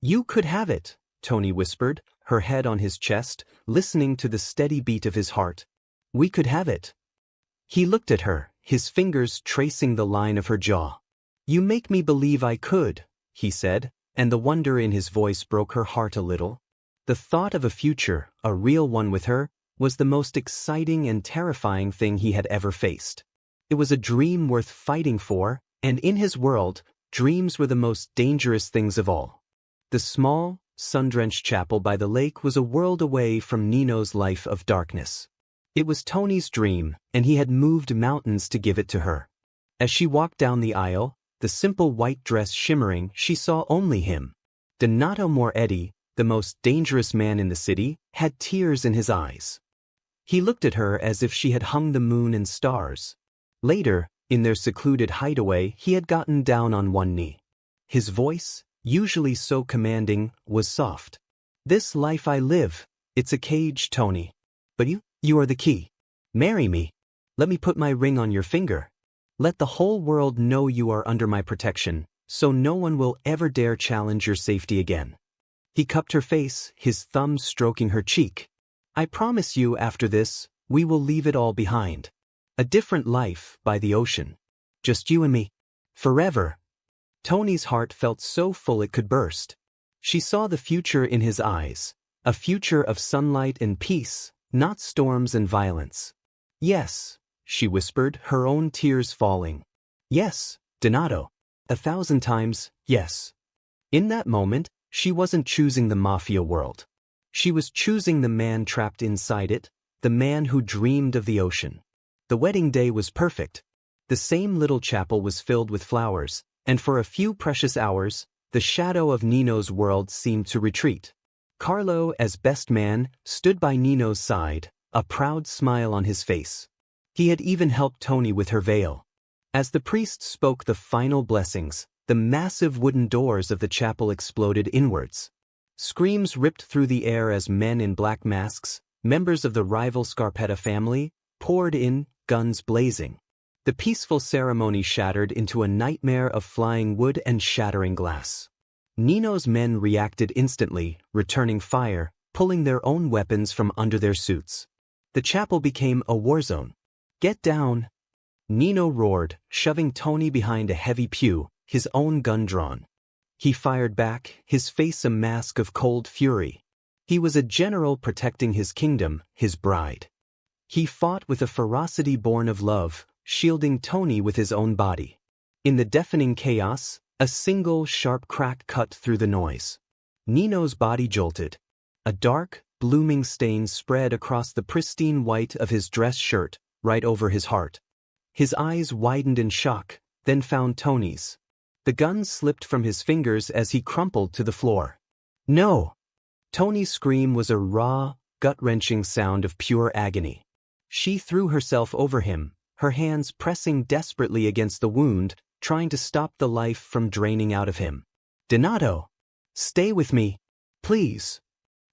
"You could have it," Toni whispered, her head on his chest, listening to the steady beat of his heart. "We could have it." He looked at her, his fingers tracing the line of her jaw. "You make me believe I could," he said, and the wonder in his voice broke her heart a little. The thought of a future, a real one with her, was the most exciting and terrifying thing he had ever faced. It was a dream worth fighting for, and in his world, dreams were the most dangerous things of all. The small, sun-drenched chapel by the lake was a world away from Nino's life of darkness. It was Toni's dream, and he had moved mountains to give it to her. As she walked down the aisle, the simple white dress shimmering, she saw only him. Donato Moretti, the most dangerous man in the city, had tears in his eyes. He looked at her as if she had hung the moon and stars. Later, in their secluded hideaway, he had gotten down on one knee. His voice, usually so commanding, was soft. "This life I live, it's a cage, Toni. But you are the key. Marry me. Let me put my ring on your finger. Let the whole world know you are under my protection, so no one will ever dare challenge your safety again." He cupped her face, his thumb stroking her cheek. "I promise you after this, we will leave it all behind. A different life by the ocean. Just you and me. Forever." Toni's heart felt so full it could burst. She saw the future in his eyes, a future of sunlight and peace, not storms and violence. "Yes," she whispered, her own tears falling. "Yes, Donato. 1,000 times, yes." In that moment, she wasn't choosing the mafia world. She was choosing the man trapped inside it, the man who dreamed of the ocean. The wedding day was perfect. The same little chapel was filled with flowers, and for a few precious hours, the shadow of Nino's world seemed to retreat. Carlo, as best man, stood by Nino's side, a proud smile on his face. He had even helped Toni with her veil. As the priest spoke the final blessings, the massive wooden doors of the chapel exploded inwards. Screams ripped through the air as men in black masks, members of the rival Scarpetta family, poured in, guns blazing. The peaceful ceremony shattered into a nightmare of flying wood and shattering glass. Nino's men reacted instantly, returning fire, pulling their own weapons from under their suits. The chapel became a war zone. "Get down!" Nino roared, shoving Tony behind a heavy pew, his own gun drawn. He fired back, his face a mask of cold fury. He was a general protecting his kingdom, his bride. He fought with a ferocity born of love, shielding Tony with his own body. In the deafening chaos, a single sharp crack cut through the noise. Nino's body jolted. A dark, blooming stain spread across the pristine white of his dress shirt, right over his heart. His eyes widened in shock, then found Tony's. The gun slipped from his fingers as he crumpled to the floor. "No!" Tony's scream was a raw, gut-wrenching sound of pure agony. She threw herself over him, her hands pressing desperately against the wound, trying to stop the life from draining out of him. "Donato! Stay with me! Please!"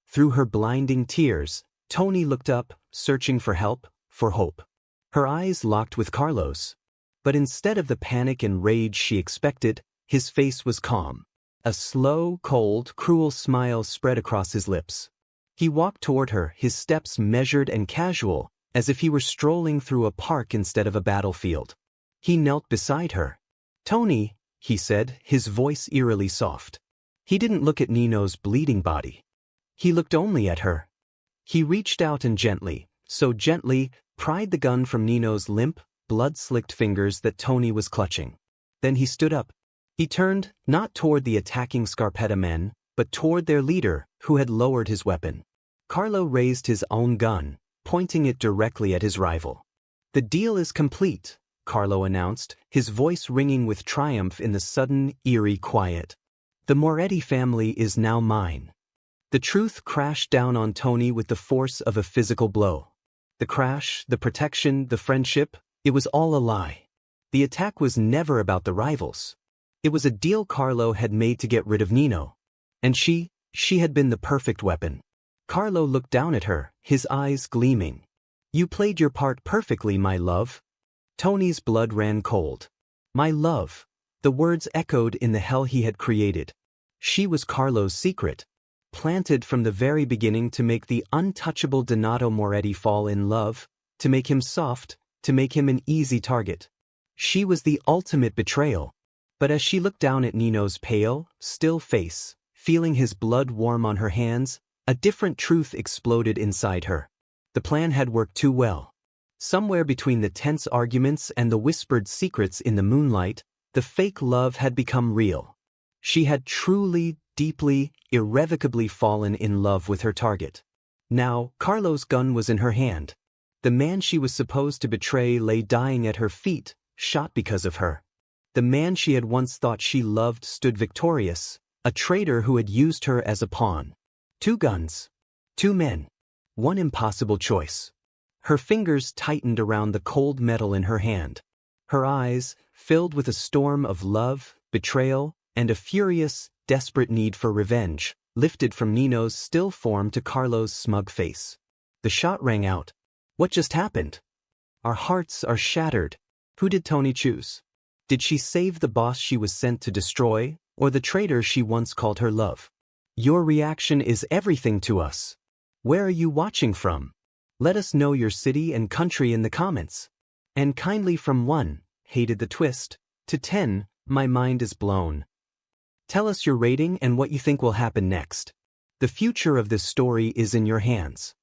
Through her blinding tears, Tony looked up, searching for help, for hope. Her eyes locked with Carlos. But instead of the panic and rage she expected, his face was calm. A slow, cold, cruel smile spread across his lips. He walked toward her, his steps measured and casual, as if he were strolling through a park instead of a battlefield. He knelt beside her. "Tony," he said, his voice eerily soft. He didn't look at Nino's bleeding body. He looked only at her. He reached out and gently, so gently, pried the gun from Nino's limp, blood-slicked fingers that Tony was clutching. Then he stood up. He turned, not toward the attacking Scarpetta men, but toward their leader, who had lowered his weapon. Carlo raised his own gun, pointing it directly at his rival. "The deal is complete," Carlo announced, his voice ringing with triumph in the sudden, eerie quiet. "The Moretti family is now mine." The truth crashed down on Tony with the force of a physical blow. The crash, the protection, the friendship, it was all a lie. The attack was never about the rivals. It was a deal Carlo had made to get rid of Nino. And she had been the perfect weapon. Carlo looked down at her, his eyes gleaming. "You played your part perfectly, my love." Tony's blood ran cold. "My love." The words echoed in the hell he had created. She was Carlo's secret, planted from the very beginning to make the untouchable Donato Moretti fall in love, to make him soft, to make him an easy target. She was the ultimate betrayal. But as she looked down at Nino's pale, still face, feeling his blood warm on her hands, a different truth exploded inside her. The plan had worked too well. Somewhere between the tense arguments and the whispered secrets in the moonlight, the fake love had become real. She had truly, deeply, irrevocably fallen in love with her target. Now, Carlo's gun was in her hand. The man she was supposed to betray lay dying at her feet, shot because of her. The man she had once thought she loved stood victorious, a traitor who had used her as a pawn. 2 guns. 2 men. 1 impossible choice. Her fingers tightened around the cold metal in her hand. Her eyes, filled with a storm of love, betrayal, and a furious, desperate need for revenge, lifted from Nino's still form to Carlo's smug face. The shot rang out. "What just happened? Our hearts are shattered." Who did Tony choose? Did she save the boss she was sent to destroy, or the traitor she once called her love? Your reaction is everything to us. Where are you watching from? Let us know your city and country in the comments. And kindly from 1, hated the twist, to 10, my mind is blown. Tell us your rating and what you think will happen next. The future of this story is in your hands.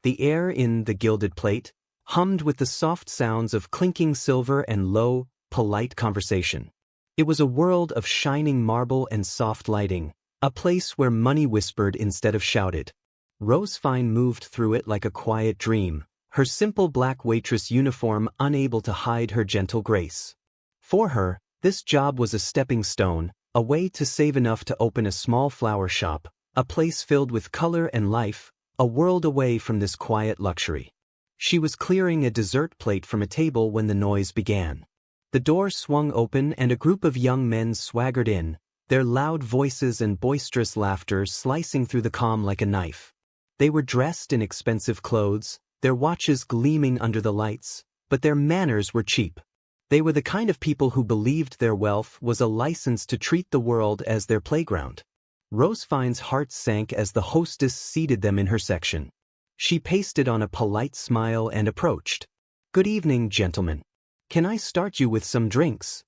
The air in The Gilded Plate hummed with the soft sounds of clinking silver and low, polite conversation. It was a world of shining marble and soft lighting, a place where money whispered instead of shouted. Rosefine moved through it like a quiet dream, her simple black waitress uniform unable to hide her gentle grace. For her, this job was a stepping stone, a way to save enough to open a small flower shop, a place filled with color and life, a world away from this quiet luxury. She was clearing a dessert plate from a table when the noise began. The door swung open and a group of young men swaggered in, their loud voices and boisterous laughter slicing through the calm like a knife. They were dressed in expensive clothes, their watches gleaming under the lights, but their manners were cheap. They were the kind of people who believed their wealth was a license to treat the world as their playground. Rosefine's heart sank as the hostess seated them in her section. She pasted on a polite smile and approached. "Good evening, gentlemen. Can I start you with some drinks?"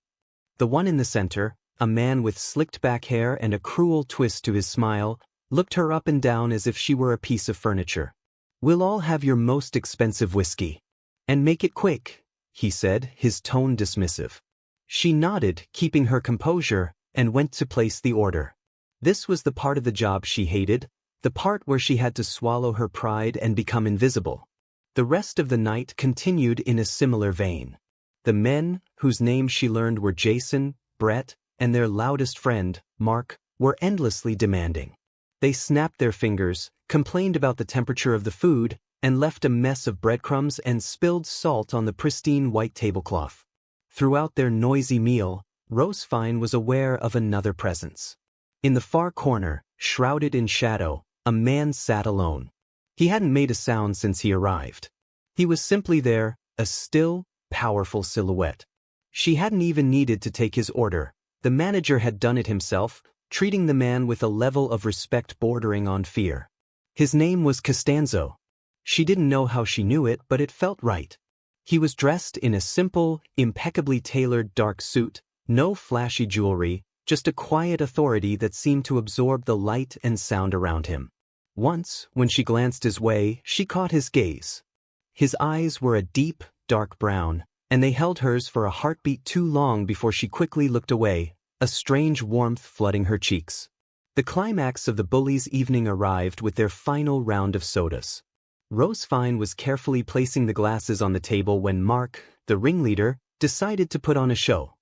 The one in the center, a man with slicked back hair and a cruel twist to his smile, looked her up and down as if she were a piece of furniture. "We'll all have your most expensive whiskey. And make it quick," he said, his tone dismissive. She nodded, keeping her composure, and went to place the order. This was the part of the job she hated, the part where she had to swallow her pride and become invisible. The rest of the night continued in a similar vein. The men, whose names she learned were Jason, Brett, and their loudest friend, Mark, were endlessly demanding. They snapped their fingers, complained about the temperature of the food, and left a mess of breadcrumbs and spilled salt on the pristine white tablecloth. Throughout their noisy meal, Rosefine was aware of another presence. In the far corner, shrouded in shadow, a man sat alone. He hadn't made a sound since he arrived. He was simply there, a still, powerful silhouette. She hadn't even needed to take his order. The manager had done it himself, treating the man with a level of respect bordering on fear. His name was Costanzo. She didn't know how she knew it, but it felt right. He was dressed in a simple, impeccably tailored dark suit, no flashy jewelry, just a quiet authority that seemed to absorb the light and sound around him. Once, when she glanced his way, she caught his gaze. His eyes were a deep, dark brown, and they held hers for a heartbeat too long before she quickly looked away, a strange warmth flooding her cheeks. The climax of the bullies' evening arrived with their final round of sodas. Rosefine was carefully placing the glasses on the table when Mark, the ringleader, decided to put on a show.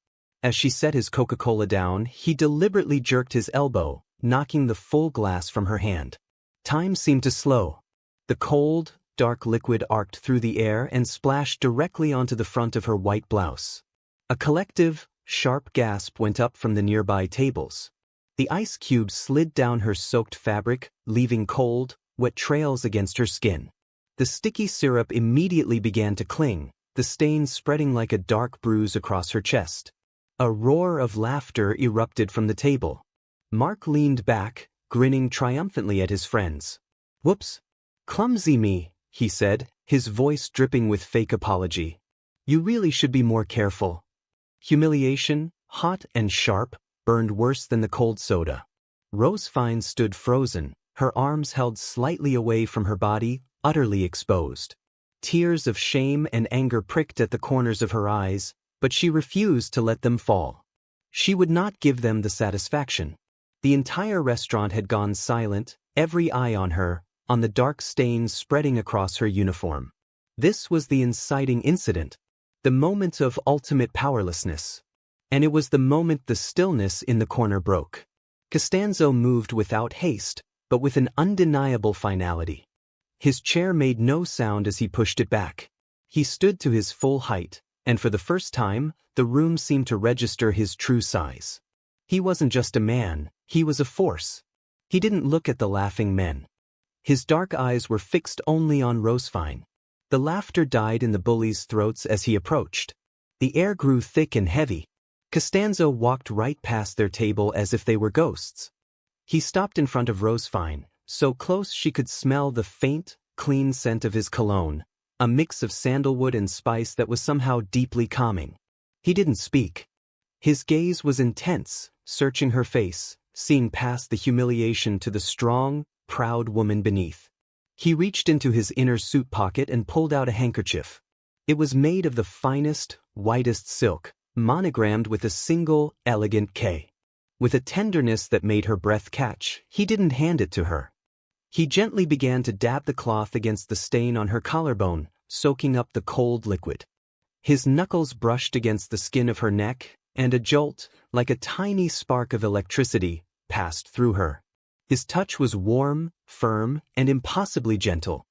As she set his Coca-Cola down, he deliberately jerked his elbow, knocking the full glass from her hand. Time seemed to slow. The cold, dark liquid arced through the air and splashed directly onto the front of her white blouse. A collective, sharp gasp went up from the nearby tables. The ice cubes slid down her soaked fabric, leaving cold, wet trails against her skin. The sticky syrup immediately began to cling, the stains spreading like a dark bruise across her chest. A roar of laughter erupted from the table. Mark leaned back, grinning triumphantly at his friends. "Whoops. Clumsy me," he said, his voice dripping with fake apology. "You really should be more careful." Humiliation, hot and sharp, burned worse than the cold soda. Rosefine stood frozen, her arms held slightly away from her body, utterly exposed. Tears of shame and anger pricked at the corners of her eyes, but she refused to let them fall. She would not give them the satisfaction. The entire restaurant had gone silent, every eye on her, on the dark stains spreading across her uniform. This was the inciting incident, the moment of ultimate powerlessness. And it was the moment the stillness in the corner broke. Costanzo moved without haste, but with an undeniable finality. His chair made no sound as he pushed it back. He stood to his full height, and for the first time, the room seemed to register his true size. He wasn't just a man, he was a force. He didn't look at the laughing men. His dark eyes were fixed only on Rosefine. The laughter died in the bullies' throats as he approached. The air grew thick and heavy. Costanzo walked right past their table as if they were ghosts. He stopped in front of Rosefine, so close she could smell the faint, clean scent of his cologne, a mix of sandalwood and spice that was somehow deeply calming. He didn't speak. His gaze was intense, searching her face, seeing past the humiliation to the strong, proud woman beneath. He reached into his inner suit pocket and pulled out a handkerchief. It was made of the finest, whitest silk, monogrammed with a single, elegant K. With a tenderness that made her breath catch, he didn't hand it to her. He gently began to dab the cloth against the stain on her collarbone, soaking up the cold liquid. His knuckles brushed against the skin of her neck, and a jolt, like a tiny spark of electricity, passed through her. His touch was warm, firm, and impossibly gentle.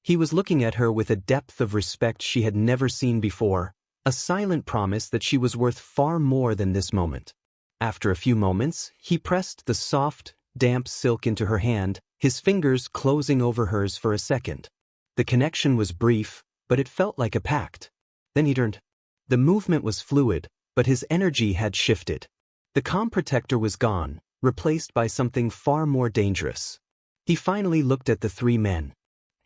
He was looking at her with a depth of respect she had never seen before, a silent promise that she was worth far more than this moment. After a few moments, he pressed the soft, damp silk into her hand, his fingers closing over hers for a second. The connection was brief, but it felt like a pact. Then he turned. The movement was fluid, but his energy had shifted. The calm protector was gone, replaced by something far more dangerous. He finally looked at the three men.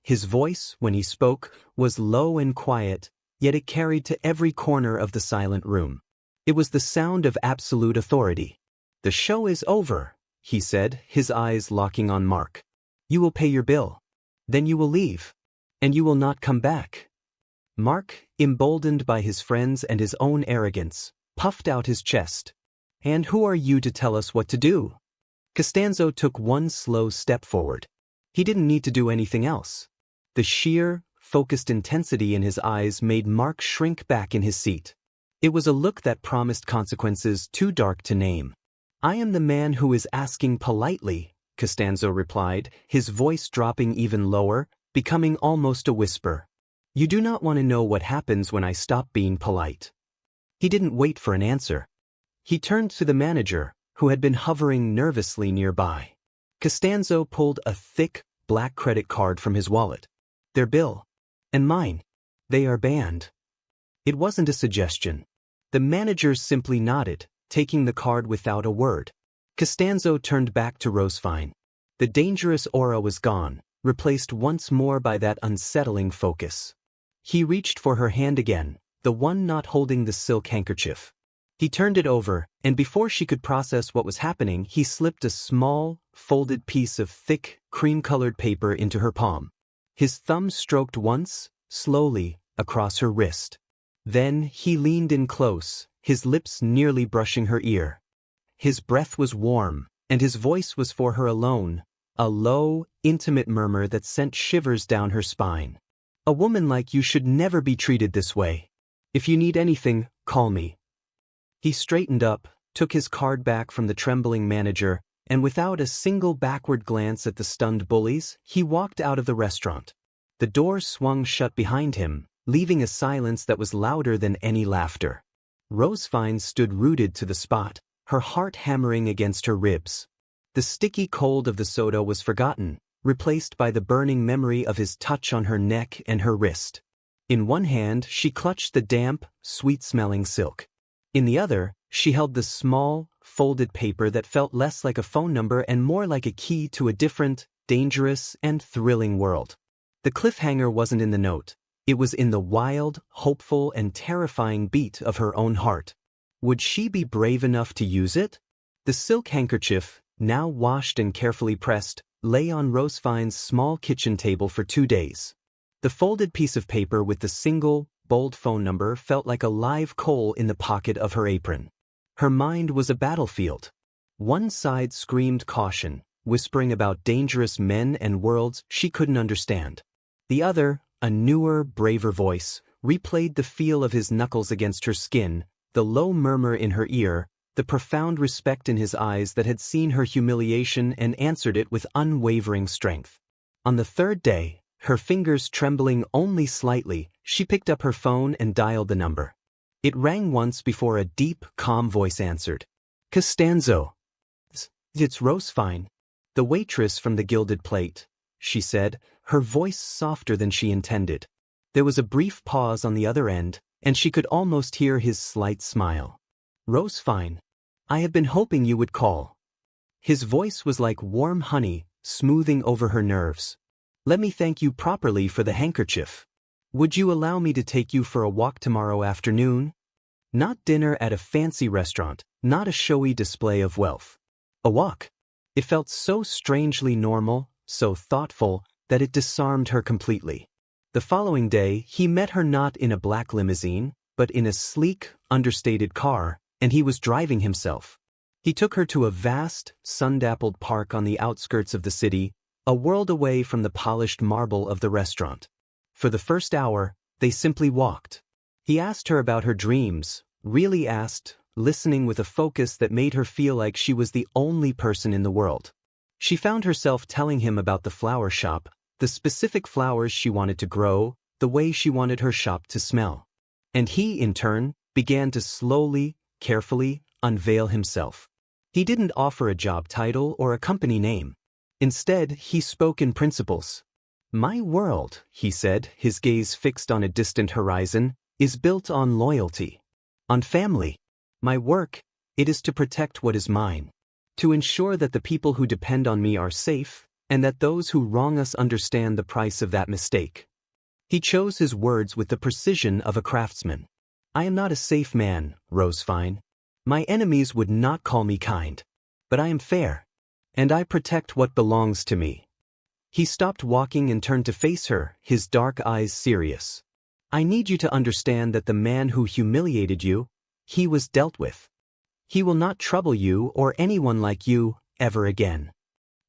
His voice, when he spoke, was low and quiet, yet it carried to every corner of the silent room. It was the sound of absolute authority. "The show is over," he said, his eyes locking on Mark. "You will pay your bill. Then you will leave. And you will not come back." Mark, emboldened by his friends and his own arrogance, puffed out his chest. "And who are you to tell us what to do?" Costanzo took one slow step forward. He didn't need to do anything else. The sheer, focused intensity in his eyes made Mark shrink back in his seat. It was a look that promised consequences too dark to name. "I am the man who is asking politely," Costanzo replied, his voice dropping even lower, becoming almost a whisper. "You do not want to know what happens when I stop being polite." He didn't wait for an answer. He turned to the manager, who had been hovering nervously nearby. Costanzo pulled a thick, black credit card from his wallet. "Their bill. And mine. They are banned." It wasn't a suggestion. The manager simply nodded, taking the card without a word. Costanzo turned back to Rosefine. The dangerous aura was gone, replaced once more by that unsettling focus. He reached for her hand again, the one not holding the silk handkerchief. He turned it over, and before she could process what was happening, he slipped a small, folded piece of thick, cream-colored paper into her palm. His thumb stroked once, slowly, across her wrist. Then he leaned in close, his lips nearly brushing her ear. His breath was warm, and his voice was for her alone, a low, intimate murmur that sent shivers down her spine. "A woman like you should never be treated this way. If you need anything, call me." He straightened up, took his card back from the trembling manager, and without a single backward glance at the stunned bullies, he walked out of the restaurant. The door swung shut behind him, leaving a silence that was louder than any laughter. Rosefine stood rooted to the spot, her heart hammering against her ribs. The sticky cold of the soda was forgotten, replaced by the burning memory of his touch on her neck and her wrist. In one hand, she clutched the damp, sweet-smelling silk. In the other, she held the small, folded paper that felt less like a phone number and more like a key to a different, dangerous, and thrilling world. The cliffhanger wasn't in the note. It was in the wild, hopeful, and terrifying beat of her own heart. Would she be brave enough to use it? The silk handkerchief, now washed and carefully pressed, lay on Rosefine's small kitchen table for 2 days. The folded piece of paper with the single, bold phone number felt like a live coal in the pocket of her apron. Her mind was a battlefield. One side screamed caution, whispering about dangerous men and worlds she couldn't understand. The other, a newer, braver voice, replayed the feel of his knuckles against her skin, the low murmur in her ear, the profound respect in his eyes that had seen her humiliation and answered it with unwavering strength. On the third day, her fingers trembling only slightly, she picked up her phone and dialed the number. It rang once before a deep, calm voice answered. "Costanzo." "It's Rosefine, the waitress from the Gilded Plate," she said, her voice softer than she intended. There was a brief pause on the other end, and she could almost hear his slight smile. "Rosefine, I have been hoping you would call." His voice was like warm honey, smoothing over her nerves. "Let me thank you properly for the handkerchief. Would you allow me to take you for a walk tomorrow afternoon? Not dinner at a fancy restaurant, not a showy display of wealth. A walk." It felt so strangely normal, so thoughtful, that it disarmed her completely. The following day, he met her not in a black limousine, but in a sleek, understated car, and he was driving himself. He took her to a vast, sun-dappled park on the outskirts of the city, a world away from the polished marble of the restaurant. For the first hour, they simply walked. He asked her about her dreams, really asked, listening with a focus that made her feel like she was the only person in the world. She found herself telling him about the flower shop, the specific flowers she wanted to grow, the way she wanted her shop to smell. And he, in turn, began to slowly, carefully, unveil himself. He didn't offer a job title or a company name. Instead, he spoke in principles. My world, he said, his gaze fixed on a distant horizon, is built on loyalty. On family. My work, it is to protect what is mine. To ensure that the people who depend on me are safe, and that those who wrong us understand the price of that mistake. He chose his words with the precision of a craftsman. I am not a safe man, Rosefine. My enemies would not call me kind. But I am fair. And I protect what belongs to me. He stopped walking and turned to face her, his dark eyes serious. I need you to understand that the man who humiliated you, he was dealt with. He will not trouble you or anyone like you ever again.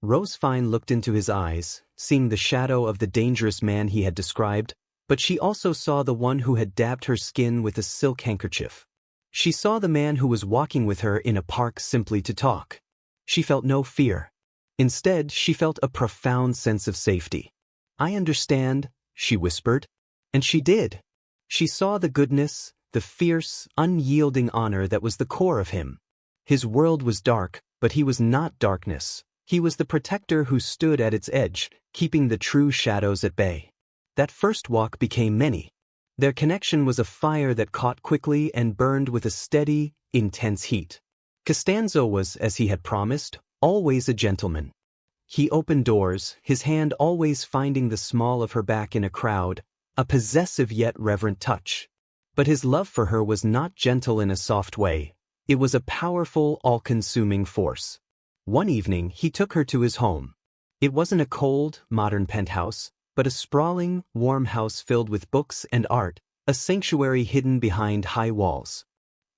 Rosefine looked into his eyes, seeing the shadow of the dangerous man he had described, but she also saw the one who had dabbed her skin with a silk handkerchief. She saw the man who was walking with her in a park simply to talk. She felt no fear. Instead, she felt a profound sense of safety. I understand, she whispered. And she did. She saw the goodness, the fierce, unyielding honor that was the core of him. His world was dark, but he was not darkness. He was the protector who stood at its edge, keeping the true shadows at bay. That first walk became many. Their connection was a fire that caught quickly and burned with a steady, intense heat. Costanzo was, as he had promised, always a gentleman. He opened doors, his hand always finding the small of her back in a crowd, a possessive yet reverent touch. But his love for her was not gentle in a soft way. It was a powerful, all-consuming force. One evening, he took her to his home. It wasn't a cold, modern penthouse, but a sprawling, warm house filled with books and art, a sanctuary hidden behind high walls.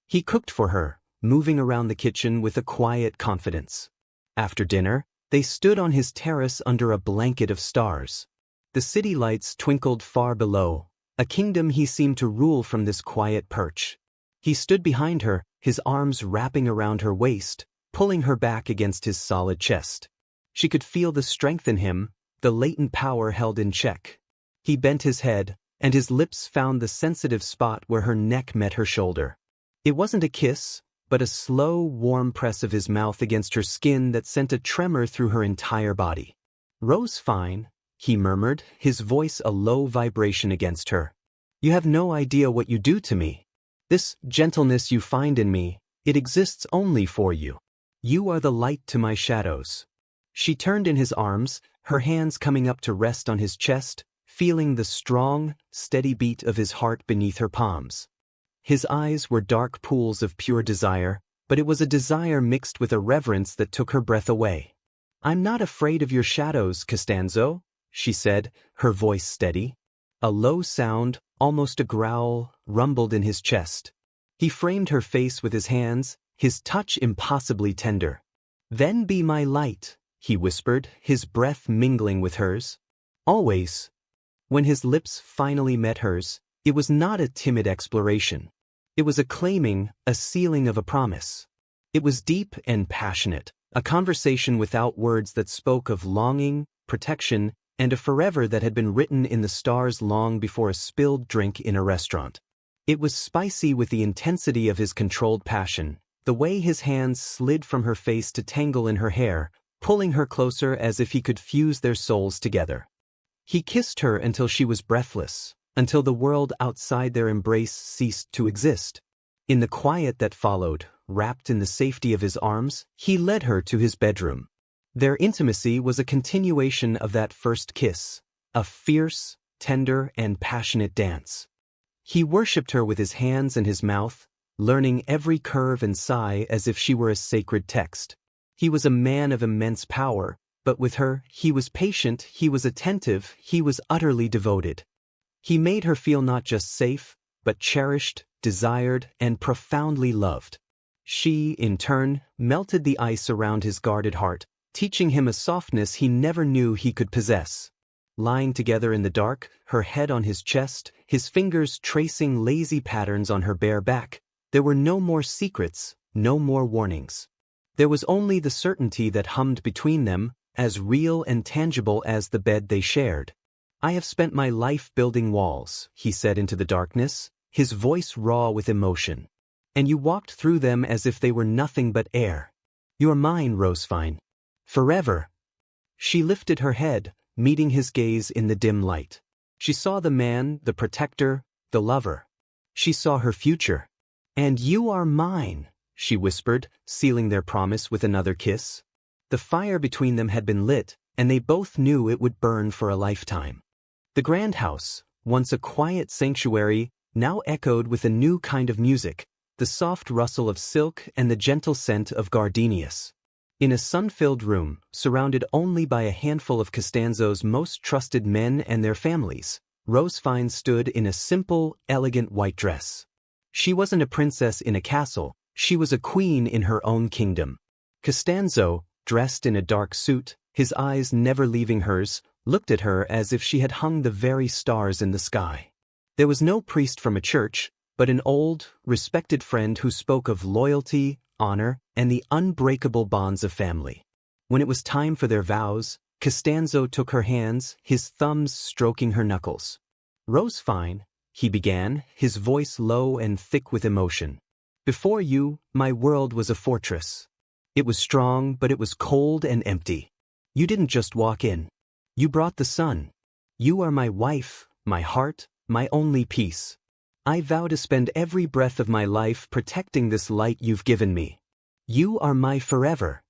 He cooked for her, moving around the kitchen with a quiet confidence. After dinner, they stood on his terrace under a blanket of stars. The city lights twinkled far below, a kingdom he seemed to rule from this quiet perch. He stood behind her, his arms wrapping around her waist, pulling her back against his solid chest. She could feel the strength in him, the latent power held in check. He bent his head, and his lips found the sensitive spot where her neck met her shoulder. It wasn't a kiss, but a slow, warm press of his mouth against her skin that sent a tremor through her entire body. Rosefine, he murmured, his voice a low vibration against her. You have no idea what you do to me. This gentleness you find in me, it exists only for you. You are the light to my shadows. She turned in his arms, her hands coming up to rest on his chest, feeling the strong, steady beat of his heart beneath her palms. His eyes were dark pools of pure desire, but it was a desire mixed with a reverence that took her breath away. I'm not afraid of your shadows, Costanzo, she said, her voice steady. A low sound, almost a growl, rumbled in his chest. He framed her face with his hands, his touch impossibly tender. Then be my light, he whispered, his breath mingling with hers. Always. When his lips finally met hers, it was not a timid exploration. It was a claiming, a sealing of a promise. It was deep and passionate, a conversation without words that spoke of longing, protection, and a forever that had been written in the stars long before a spilled drink in a restaurant. It was spicy with the intensity of his controlled passion, the way his hands slid from her face to tangle in her hair, pulling her closer as if he could fuse their souls together. He kissed her until she was breathless, until the world outside their embrace ceased to exist. In the quiet that followed, wrapped in the safety of his arms, he led her to his bedroom. Their intimacy was a continuation of that first kiss, a fierce, tender, and passionate dance. He worshipped her with his hands and his mouth, learning every curve and sigh as if she were a sacred text. He was a man of immense power, but with her, he was patient, he was attentive, he was utterly devoted. He made her feel not just safe, but cherished, desired, and profoundly loved. She, in turn, melted the ice around his guarded heart, teaching him a softness he never knew he could possess. Lying together in the dark, her head on his chest, his fingers tracing lazy patterns on her bare back, there were no more secrets, no more warnings. There was only the certainty that hummed between them, as real and tangible as the bed they shared. I have spent my life building walls, he said into the darkness, his voice raw with emotion. and you walked through them as if they were nothing but air. You're mine, Rosefine. Forever. She lifted her head, meeting his gaze in the dim light. She saw the man, the protector, the lover. She saw her future. And you are mine, she whispered, sealing their promise with another kiss. The fire between them had been lit, and they both knew it would burn for a lifetime. The grand house, once a quiet sanctuary, now echoed with a new kind of music, the soft rustle of silk and the gentle scent of gardenias. In a sun-filled room, surrounded only by a handful of Costanzo's most trusted men and their families, Rosefine stood in a simple, elegant white dress. She wasn't a princess in a castle, she was a queen in her own kingdom. Costanzo, dressed in a dark suit, his eyes never leaving hers, looked at her as if she had hung the very stars in the sky. There was no priest from a church, but an old, respected friend who spoke of loyalty, honor, and the unbreakable bonds of family. When it was time for their vows, Costanzo took her hands, his thumbs stroking her knuckles. "Rosefine," he began, his voice low and thick with emotion. "Before you, my world was a fortress. It was strong, but it was cold and empty. You didn't just walk in. You brought the sun. You are my wife, my heart, my only peace. I vow to spend every breath of my life protecting this light you've given me. You are my forever."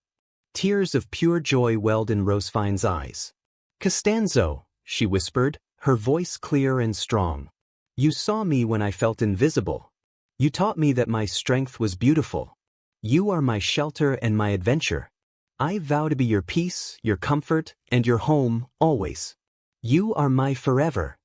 Tears of pure joy welled in Rosefine's eyes. "Costanzo," she whispered, her voice clear and strong. "You saw me when I felt invisible. You taught me that my strength was beautiful. You are my shelter and my adventure. I vow to be your peace, your comfort, and your home, always. You are my forever."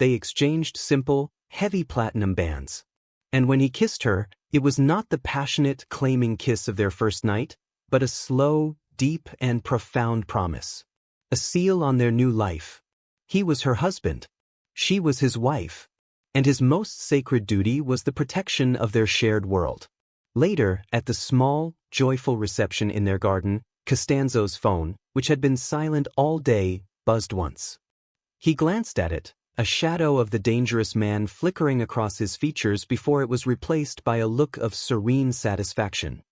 They exchanged simple, heavy platinum bands. And when he kissed her, it was not the passionate, claiming kiss of their first night, but a slow, deep, and profound promise. A seal on their new life. He was her husband. She was his wife. And his most sacred duty was the protection of their shared world. Later, at the small, joyful reception in their garden, Costanzo's phone, which had been silent all day, buzzed once. He glanced at it, a shadow of the dangerous man flickering across his features before it was replaced by a look of serene satisfaction.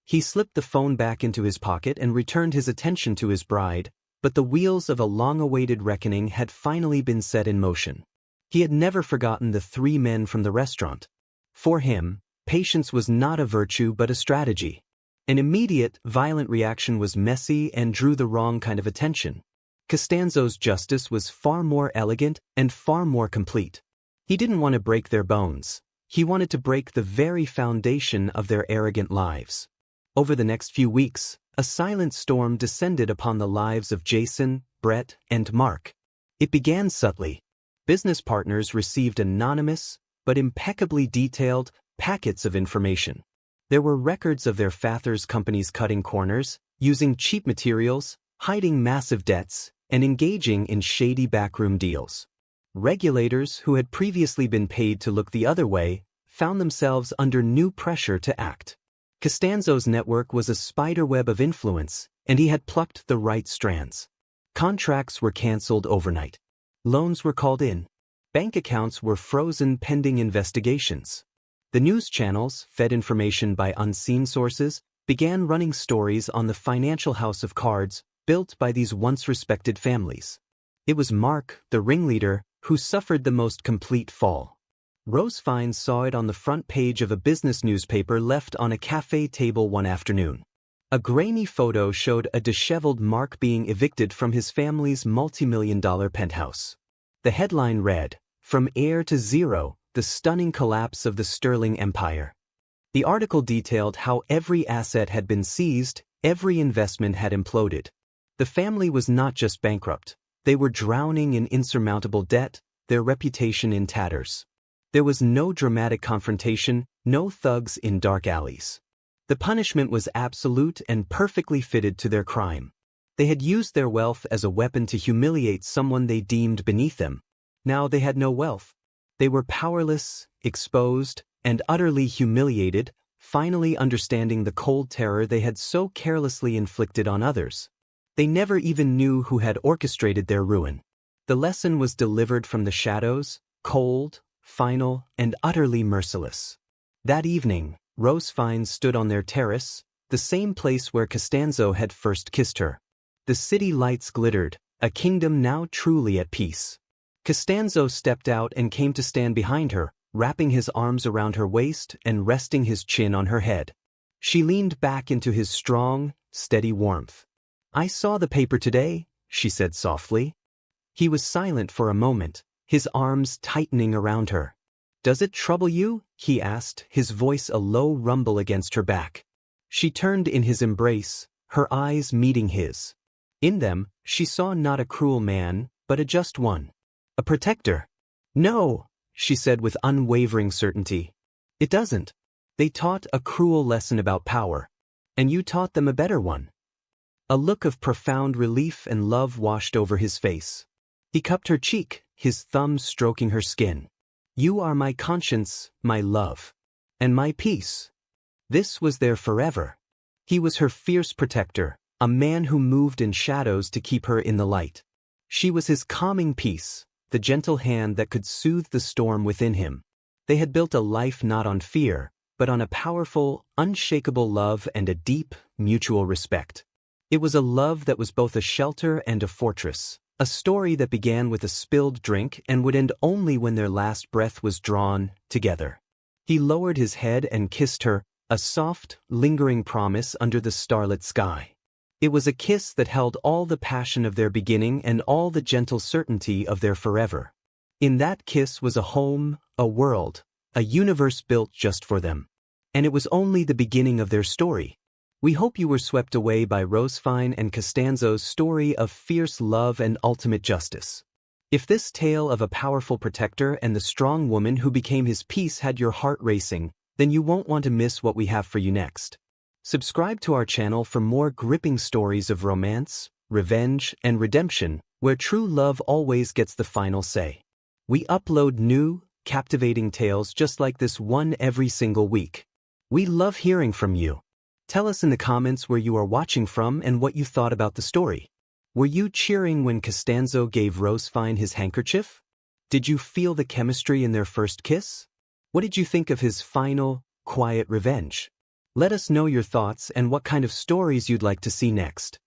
He slipped the phone back into his pocket and returned his attention to his bride, but the wheels of a long-awaited reckoning had finally been set in motion. He had never forgotten the three men from the restaurant. For him, patience was not a virtue but a strategy. An immediate, violent reaction was messy and drew the wrong kind of attention. Costanzo's justice was far more elegant and far more complete. He didn't want to break their bones. He wanted to break the very foundation of their arrogant lives. Over the next few weeks, a silent storm descended upon the lives of Jason, Brett, and Mark. It began subtly. Business partners received anonymous, but impeccably detailed, packets of information. There were records of their father's companies cutting corners, using cheap materials, hiding massive debts, and engaging in shady backroom deals. Regulators who had previously been paid to look the other way found themselves under new pressure to act. Costanzo's network was a spiderweb of influence, and he had plucked the right strands. Contracts were canceled overnight. Loans were called in. Bank accounts were frozen pending investigations. The news channels, fed information by unseen sources, began running stories on the financial house of cards built by these once respected families. It was Mark, the ringleader, who suffered the most complete fall. Rosefine saw it on the front page of a business newspaper left on a cafe table one afternoon. A grainy photo showed a disheveled Mark being evicted from his family's multi-million-dollar penthouse. The headline read, "From heir to zero, the stunning collapse of the Sterling Empire." The article detailed how every asset had been seized, every investment had imploded. The family was not just bankrupt. They were drowning in insurmountable debt, their reputation in tatters. There was no dramatic confrontation, no thugs in dark alleys. The punishment was absolute and perfectly fitted to their crime. They had used their wealth as a weapon to humiliate someone they deemed beneath them. Now they had no wealth. They were powerless, exposed, and utterly humiliated, finally understanding the cold terror they had so carelessly inflicted on others. They never even knew who had orchestrated their ruin. The lesson was delivered from the shadows, cold, final, and utterly merciless. That evening, Rosefine stood on their terrace, the same place where Costanzo had first kissed her. The city lights glittered, a kingdom now truly at peace. Costanzo stepped out and came to stand behind her, wrapping his arms around her waist and resting his chin on her head. She leaned back into his strong, steady warmth. "I saw the paper today," she said softly. He was silent for a moment, his arms tightening around her. "Does it trouble you?" he asked, his voice a low rumble against her back. She turned in his embrace, her eyes meeting his. In them, she saw not a cruel man, but a just one. A protector. "No," she said with unwavering certainty. "It doesn't. They taught a cruel lesson about power. And you taught them a better one." A look of profound relief and love washed over his face. He cupped her cheek, his thumb stroking her skin. "You are my conscience, my love. And my peace." This was their forever. He was her fierce protector, a man who moved in shadows to keep her in the light. She was his calming peace, the gentle hand that could soothe the storm within him. They had built a life not on fear, but on a powerful, unshakable love and a deep, mutual respect. It was a love that was both a shelter and a fortress, a story that began with a spilled drink and would end only when their last breath was drawn together. He lowered his head and kissed her, a soft, lingering promise under the starlit sky. It was a kiss that held all the passion of their beginning and all the gentle certainty of their forever. In that kiss was a home, a world, a universe built just for them. And it was only the beginning of their story. We hope you were swept away by Rosefine and Costanzo's story of fierce love and ultimate justice. If this tale of a powerful protector and the strong woman who became his peace had your heart racing, then you won't want to miss what we have for you next. Subscribe to our channel for more gripping stories of romance, revenge, and redemption, where true love always gets the final say. We upload new, captivating tales just like this one every single week. We love hearing from you. Tell us in the comments where you are watching from and what you thought about the story. Were you cheering when Costanzo gave Rosefine his handkerchief? Did you feel the chemistry in their first kiss? What did you think of his final, quiet revenge? Let us know your thoughts and what kind of stories you'd like to see next.